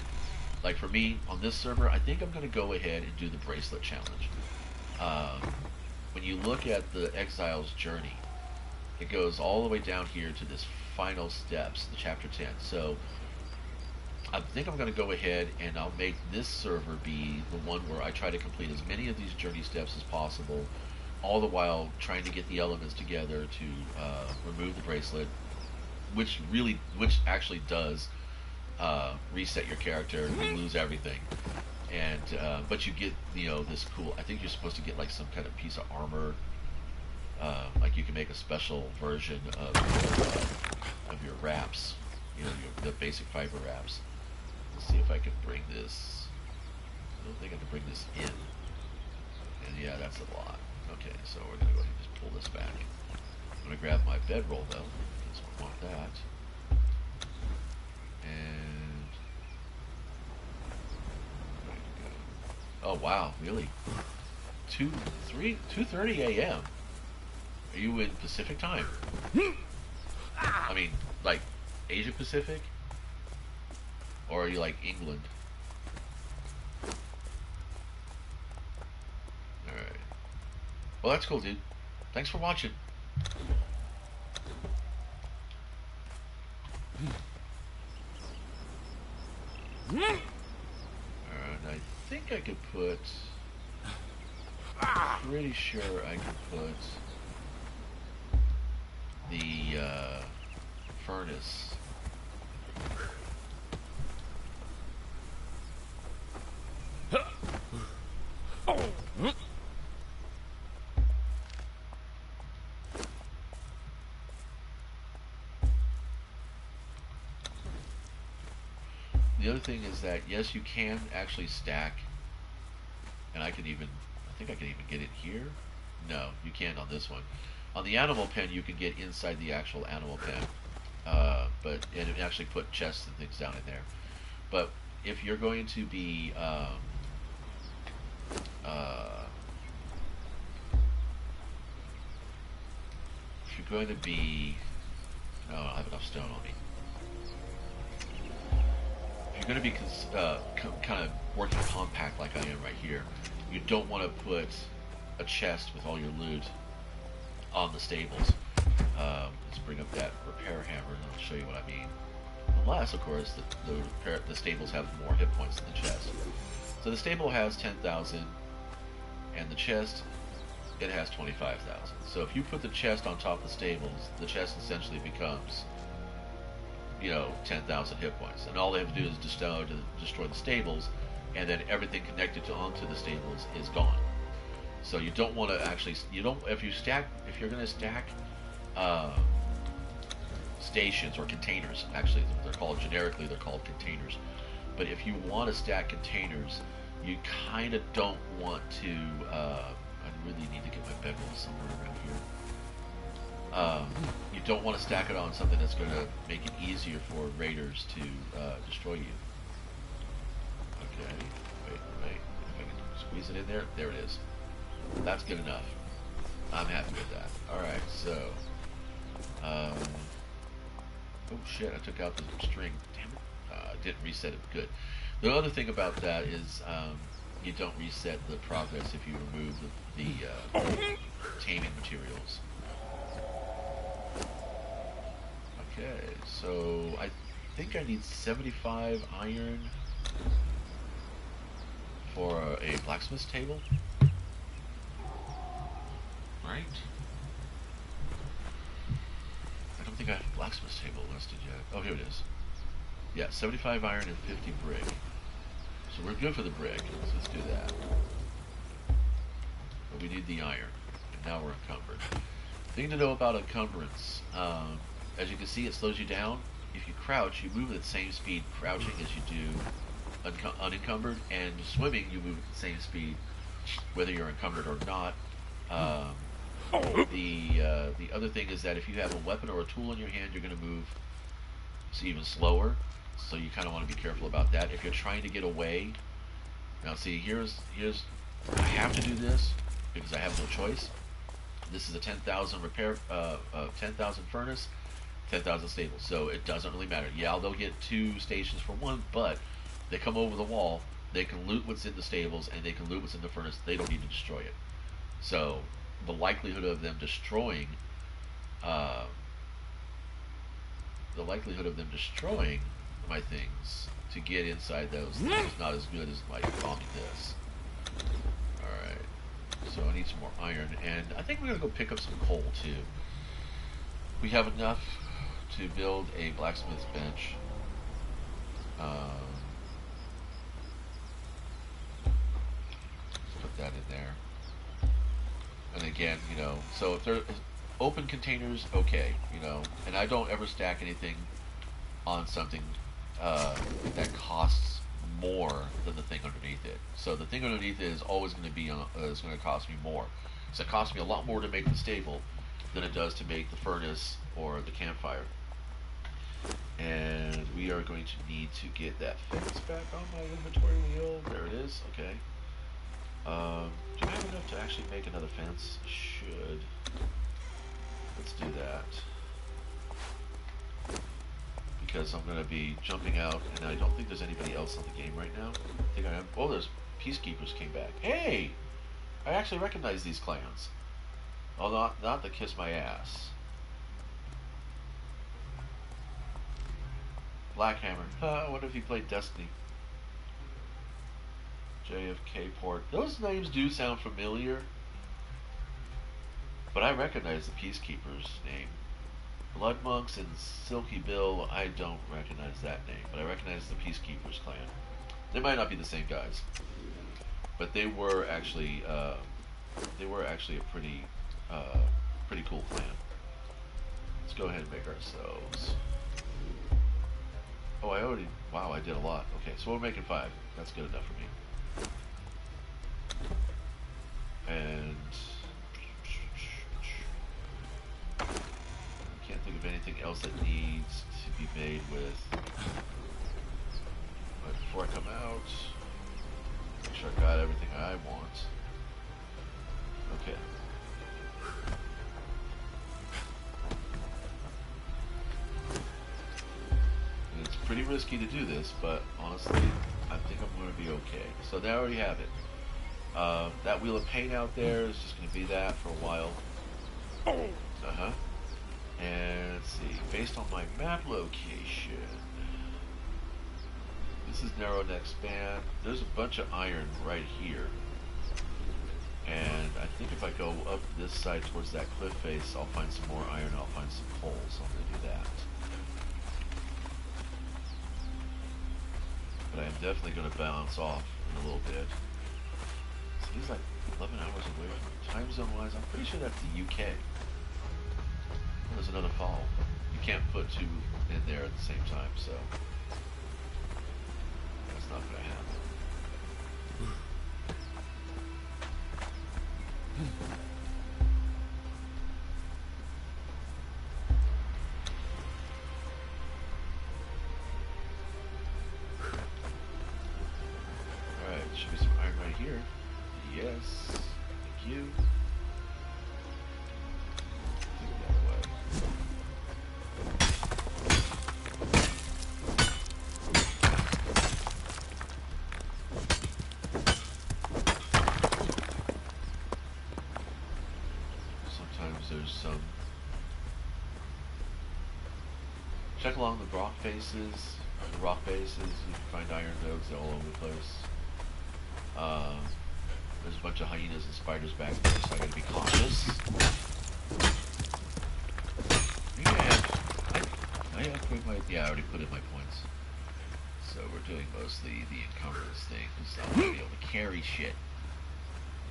Speaker 1: like for me on this server, I think I'm going to go ahead and do the bracelet challenge. When you look at the Exile's journey, it goes all the way down here to this final steps, the chapter 10. So I think I'm going to go ahead and I'll make this server be the one where I try to complete as many of these journey steps as possible, all the while trying to get the elements together to remove the bracelet, which actually does reset your character. You lose everything, and but you get this cool. I think you're supposed to get like some kind of piece of armor. Like you can make a special version of your wraps, the basic fiber wraps. Let's see if I can bring this. I don't think I can bring this in. And yeah, that's a lot. Okay, so we're gonna go ahead and just pull this back. I'm gonna grab my bedroll though, because we want that. And there we go. Oh wow, really? 2:30 a.m. Are you in Pacific time? I mean, like Asia Pacific? Or are you like England? Alright. Well, that's cool, dude. Thanks for watching. Alright, I think I could put... Pretty sure I could put... the furnace. The other thing is that yes, you can actually stack, and I think I can even get it here. No, you can't on this one. On the animal pen, you can get inside the actual animal pen, but it actually put chests and things down in there. But if you're going to be no, I don't have enough stone on me. If you're going to be kind of working compact like I am right here, you don't want to put a chest with all your loot on the stables. Let's bring up that repair hammer and I'll show you what I mean. Unless, of course, the stables have more hit points than the chest. So the stable has 10,000, and the chest, it has 25,000. So if you put the chest on top of the stables, the chest essentially becomes, 10,000 hit points. And all they have to do is destroy the stables, and then everything connected onto the stables is gone. So you don't want to actually, if you're going to stack stations or containers, actually generically they're called containers. But if you want to stack containers, you kind of don't want to, I really need to get my bedroll somewhere around here. You don't want to stack it on something that's going to make it easier for raiders to destroy you. Okay, wait, if I can squeeze it in there, there it is. That's good enough. I'm happy with that. Alright, so... oh shit, I took out the string. Damn it. I didn't reset it. Good. The other thing about that is you don't reset the progress if you remove the taming materials. Okay, so I think I need 75 iron for a blacksmith's table. Right? I don't think I have a blacksmith's table listed yet. Oh, here it is. Yeah, 75 iron and 50 brick. So we're good for the brick. So let's do that. But we need the iron. And now we're encumbered. Thing to know about encumbrance. As you can see, it slows you down. If you crouch, you move at the same speed crouching as you do unencumbered. And swimming, you move at the same speed whether you're encumbered or not. The other thing is that if you have a weapon or a tool in your hand, you're going to move even slower. So you kind of want to be careful about that. If you're trying to get away, now see, here's I have to do this because I have no choice. This is a 10,000 repair, 10,000 furnace, 10,000 stables. So it doesn't really matter. Yeah, they'll get 2 stations for 1, but They come over the wall. They can loot what's in the stables and they can loot what's in the furnace. They don't need to destroy it. So the likelihood of them destroying, uh, my things to get inside those things is not as good as like bombing this. All right. So I need some more iron, and I think we're gonna go pick up some coal too. We have enough to build a blacksmith's bench. Put that in there. And again, so if there's open containers, okay, and I don't ever stack anything on something that costs more than the thing underneath it. So the thing underneath it is always going to be is going to cost me more. So it costs me a lot more to make the stable than it does to make the furnace or the campfire. And we are going to need to get that fence back on my inventory wheel. There it is. Okay. Do I have enough to actually make another fence? Should. Let's do that. Because I'm going to be jumping out, and I don't think there's anybody else on the game right now. I think I am. Oh, there's Peacekeepers came back. Hey! I actually recognize these clans. Oh, not the Kiss My Ass. Blackhammer. I wonder if he played Destiny. JFK Port. Those names do sound familiar. But I recognize the Peacekeepers' name. Blood Monks and Silky Bill, I don't recognize that name. But I recognize the Peacekeepers clan. They might not be the same guys. But they were actually a pretty cool clan. Let's go ahead and make ourselves. Oh, wow, I did a lot. Okay, so we're making 5. That's good enough for me. And can't think of anything else that needs to be made with. But before I come out, make sure I got everything I want. Okay. And it's pretty risky to do this, but honestly, I think I'm going to be okay. So there I already have it. That wheel of paint out there is just going to be that for a while. And let's see, based on my map location, this is Narrow Neck Span. There's a bunch of iron right here. And I think if I go up this side towards that cliff face, I'll find some more iron, I'll find some coal, so I'm going to do that. But I am definitely going to bounce off in a little bit. So he's like 11 hours away from me. Time zone wise, I'm pretty sure that's the UK. Oh, there's another fall. You can't put 2 in there at the same time, so that's not going to happen. Alright, should be some iron right here. Yes. Thank you. Take it the other way. Sometimes there's some. Check along the rock faces. The rock bases, you can find iron nodes all over the place. There's a bunch of hyenas and spiders back there, so I gotta be cautious. I already put in my points. So we're doing mostly the encumbrance thing, because I'm gonna be able to carry shit.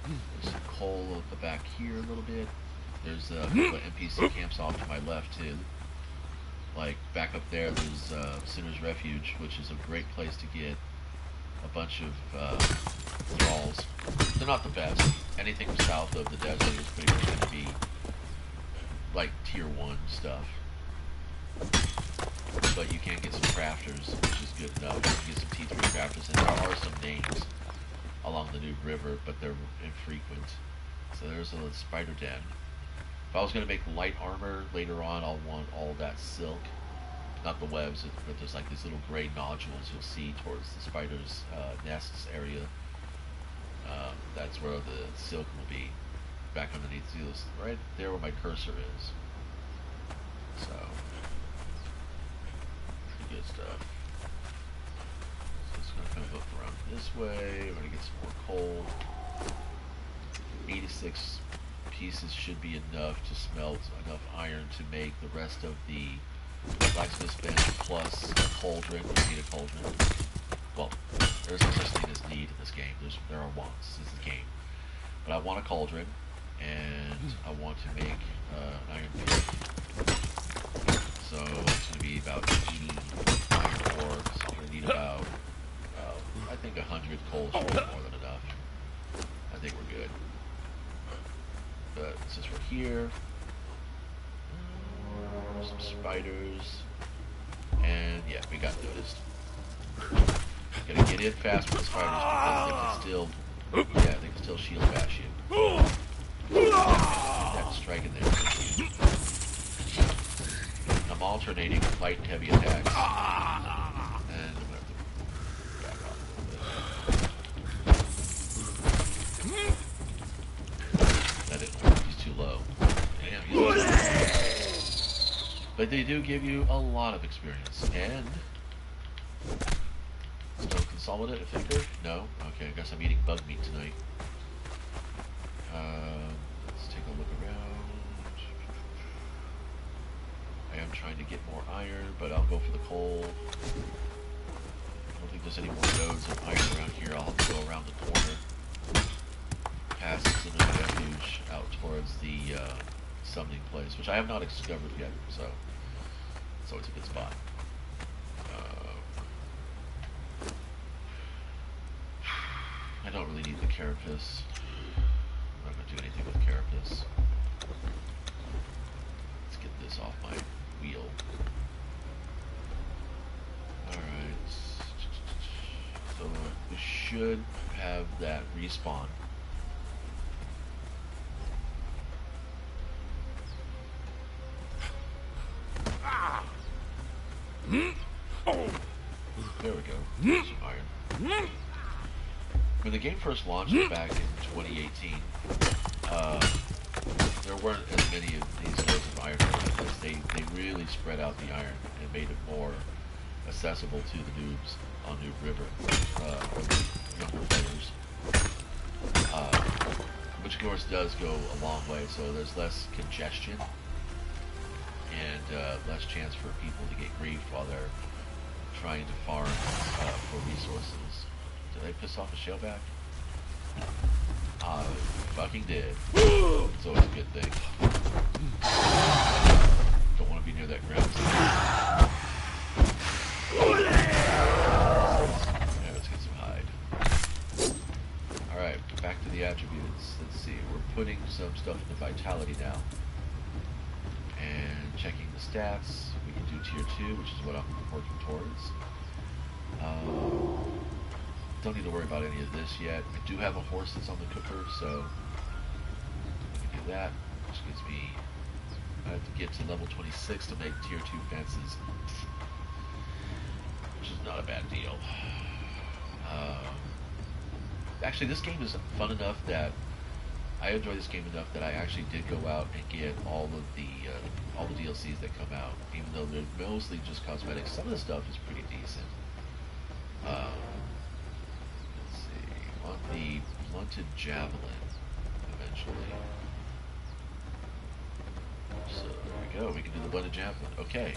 Speaker 1: There's some coal at the back here a little bit. There's a couple of NPC camps off to my left too. Like back up there, there's Sinner's Refuge, which is a great place to get a bunch of thralls. They're not the best. Anything south of the desert is pretty much going to be like tier 1 stuff. But you can get some crafters, which is good enough. You can get some T3 crafters, and there are some names along the New River, but they're infrequent. So there's a spider den. If I was going to make light armor later on, I'll want all that silk. not the webs, but there's like these little gray nodules you'll see towards the spider's nests area. That's where the silk will be, back underneath. See this right there where my cursor is. So, pretty good stuff. So it's gonna kind of look around this way. We're gonna get some more coal. 86 pieces should be enough to smelt enough iron to make the rest of the blacksmith's bench plus a cauldron. You need a cauldron. Well, there's no such thing as need in this game. There are wants. This is the game. But I want a cauldron, and I want to make an iron pick. So it's going to be about 80 iron ore. So I'm going to need about, I think 100 coal should be more than enough. I think we're good. But since we're here, some spiders, and yeah, we got noticed. Gotta get in fast with the spiders because they can still shield bash you. That strike in there. I'm alternating light and heavy attacks, and I'm gonna have to back off a little bit. That didn't work. He's too low. Damn, he's low. But they do give you a lot of experience. And stone consolidate a thinker? No? Okay, I guess I'm eating bug meat tonight. Let's take a look around. I am trying to get more iron, but I'll go for the coal. I don't think there's any more nodes of iron around here. I'll have to go around the corner. Past some of the refuge out towards the summoning place, which I have not discovered yet, so it's a good spot. I don't really need the carapace. I'm not going to do anything with carapace. Let's get this off my wheel. Alright. So we should have that respawn. There we go. Some iron. When the game first launched back in 2018, there weren't as many of these loads of iron because they really spread out the iron and made it more accessible to the noobs on Noob River, younger players. Which of course does go a long way, so there's less congestion and less chance for people to get grief while they're trying to farm for resources. Did I piss off a shellback? I fucking did. It's always a good thing. Don't want to be near that ground. Yeah, let's get some hide. Alright, back to the attributes. Let's see, we're putting some stuff into vitality now. And checking the stats. We can do tier 2, which is what I'm working towards. Don't need to worry about any of this yet. I do have a horse that's on the cooker, so we can do that. Which gives me, I have to get to level 26 to make tier 2 fences, which is not a bad deal. Actually, this game is fun enough that I enjoy this game enough that I actually did go out and get all the DLCs that come out, even though they're mostly just cosmetics. Some of the stuff is pretty decent. Let's see, want the blunted javelin eventually. So there we go. We can do the blunted javelin. Okay.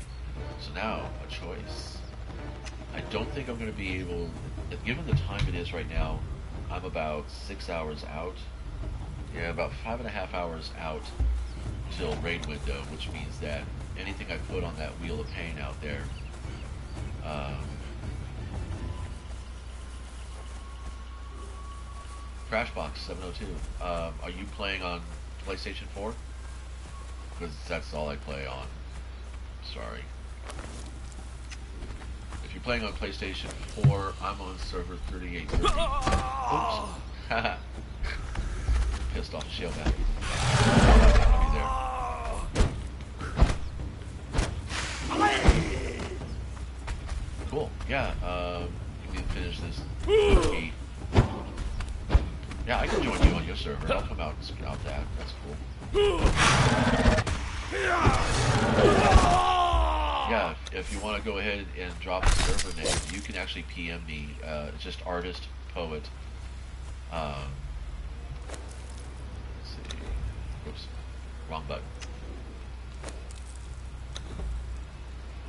Speaker 1: So now a choice. I don't think I'm going to be able, given the time it is right now. I'm about 6 hours out. Yeah, about 5.5 hours out till raid window, which means that anything I put on that wheel of pain out there, Crashbox 702. Are you playing on PlayStation 4? Because that's all I play on. Sorry. If you're playing on PlayStation 4, I'm on server 3830. Oops. Haha. Pissed off a shellback. I'll be there. Yeah, we need to finish this key. Yeah, I can join you on your server. I'll come out and scout that. That's cool. Yeah, if you want to go ahead and drop the server name, you can actually PM me. It's just artist, poet. Um, let's see. Oops, wrong button.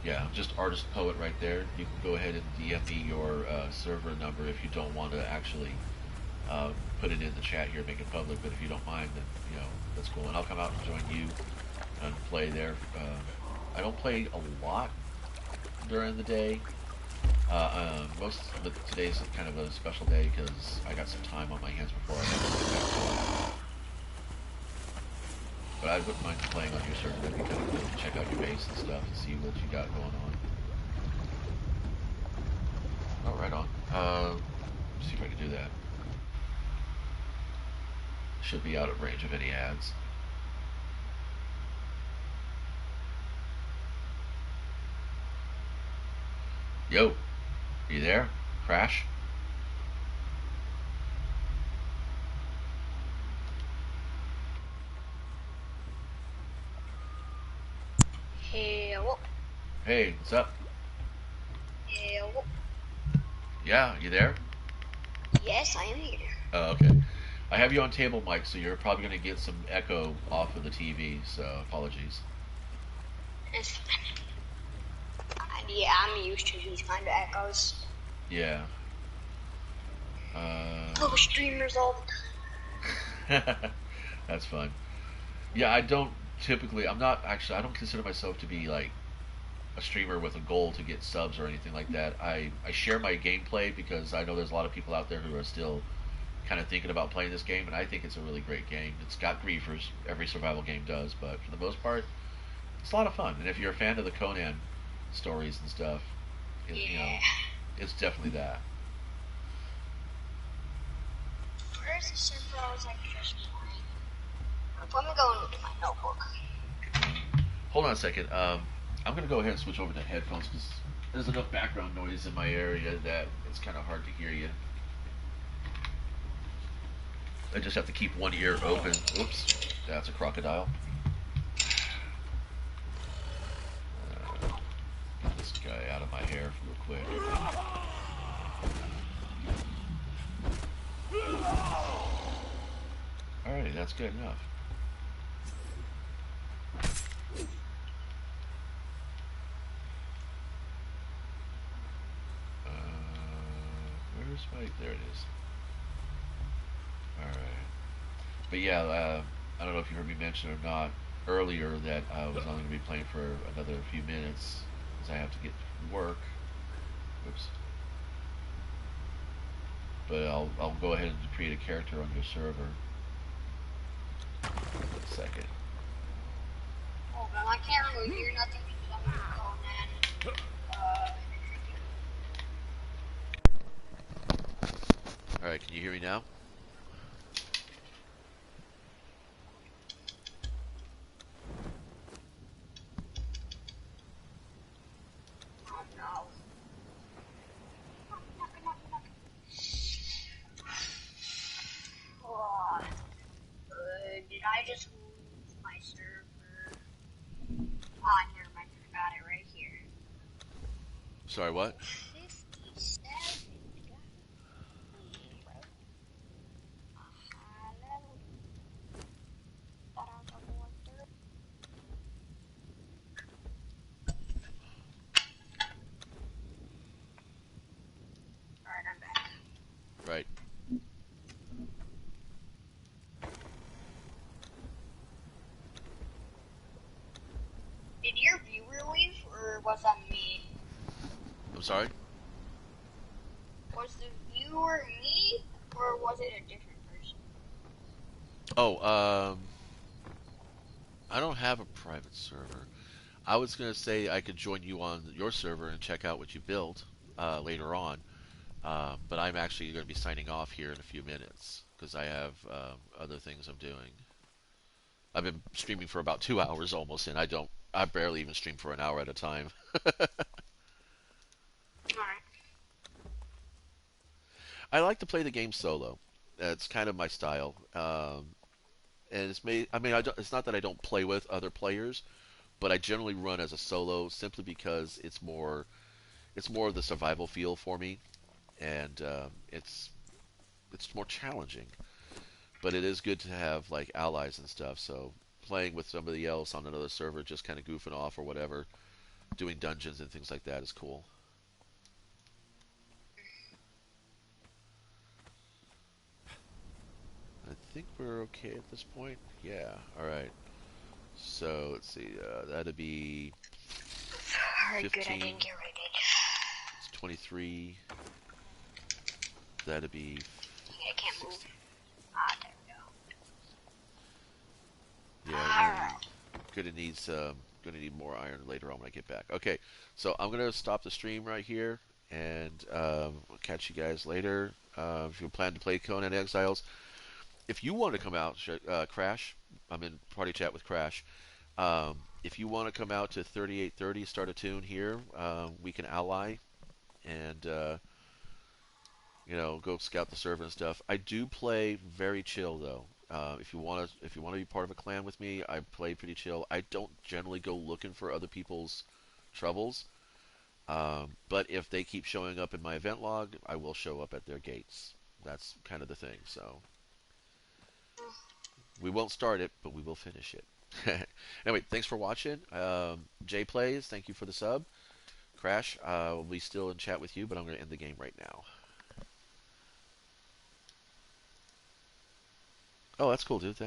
Speaker 1: Yeah, just artist, poet right there. You can go ahead and DM me your server number if you don't want to actually put it in the chat here, make it public. But if you don't mind, then that's cool. And I'll come out and join you and play there. I don't play a lot during the day. Most of today's kind of a special day because I got some time on my hands before I have to get back to it. But I wouldn't mind playing on your server. That'd be kind of cool to check out your base and stuff and see what you got going on. Oh, right on. See if I can do that. Should be out of range of any ads. Yo, you there? Crash?
Speaker 2: Hello.
Speaker 1: Hey, what's up?
Speaker 2: Hello.
Speaker 1: Yeah, you there?
Speaker 2: Yes, I am here.
Speaker 1: Oh, okay. I have you on table mic, so you're probably going to get some echo off of the TV, so apologies.
Speaker 2: It's fine. Yeah, I'm used to these kind of echoes.
Speaker 1: Yeah.
Speaker 2: Little streamers all the
Speaker 1: Uh, that's fun. Yeah, I don't typically. I'm not actually. I don't consider myself to be like a streamer with a goal to get subs or anything like that. I share my gameplay because I know there's a lot of people out there who are still kind of thinking about playing this game, and I think it's a really great game. It's got griefers, every survival game does, but for the most part, it's a lot of fun. And if you're a fan of the Conan stories and stuff,
Speaker 2: time.
Speaker 1: you know,
Speaker 2: Yeah.
Speaker 1: it's definitely that.
Speaker 2: Where's the server I was like just playing? Let me go into my notebook.
Speaker 1: Hold on a second. I'm gonna go ahead and switch over to headphones because there's enough background noise in my area that it's kind of hard to hear you. I just have to keep one ear open. Oops, that's a crocodile. Get this guy out of my hair real quick. Alrighty, that's good enough. Where's my... There it is. Alright. But yeah, I don't know if you heard me mention or not earlier that I was only going to be playing for another few minutes because I have to get to work. Oops. But I'll go ahead and create a character on your server. Wait a second.
Speaker 2: Oh, well, I can't really hear nothing because I'm on Conan.
Speaker 1: Alright, can you hear me now?
Speaker 2: Oh no. Oh, did I just lose my server? Ah, never mind. I got it right here.
Speaker 1: Sorry, what?
Speaker 2: 57. Alright, I'm back.
Speaker 1: Right.
Speaker 2: Did your viewer leave, or was that me?
Speaker 1: I'm sorry?
Speaker 2: Was the viewer me, or was it a different person?
Speaker 1: Oh, I don't have a private server. I was going to say I could join you on your server and check out what you built later on. But I'm actually going to be signing off here in a few minutes because I have other things I'm doing. I've been streaming for about 2 hours almost, and I barely even stream for an hour at a time.
Speaker 2: Alright.
Speaker 1: I like to play the game solo. It's kind of my style. And it's made. I mean, it's not that I don't play with other players, but I generally run as a solo simply because it's more of the survival feel for me, and it's more challenging. But it is good to have like allies and stuff. So playing with somebody else on another server, just kind of goofing off or whatever, doing dungeons and things like that is cool. I think we're okay at this point. Yeah. All right. So let's see. That'd be
Speaker 2: Alright, good, I
Speaker 1: 15.
Speaker 2: didn't get raided.
Speaker 1: It's 23. That'd be
Speaker 2: I can't move.
Speaker 1: 16.
Speaker 2: There we go.
Speaker 1: Yeah,
Speaker 2: Alright.
Speaker 1: gonna need more iron later on when I get back. Okay, so I'm gonna stop the stream right here, and I'll catch you guys later. If you plan to play Conan Exiles, if you want to come out, Crash, I'm in party chat with Crash. If you want to come out to 3830, start a tune here. We can ally and go scout the server and stuff. I do play very chill though. If you want to be part of a clan with me, I play pretty chill. I don't generally go looking for other people's troubles. But if they keep showing up in my event log, I will show up at their gates. That's kind of the thing. So we won't start it, but we will finish it. Anyway, thanks for watching. Jay Plays, thank you for the sub. Crash, will be still in chat with you, but I'm going to end the game right now. Oh, that's cool, dude. Thanks.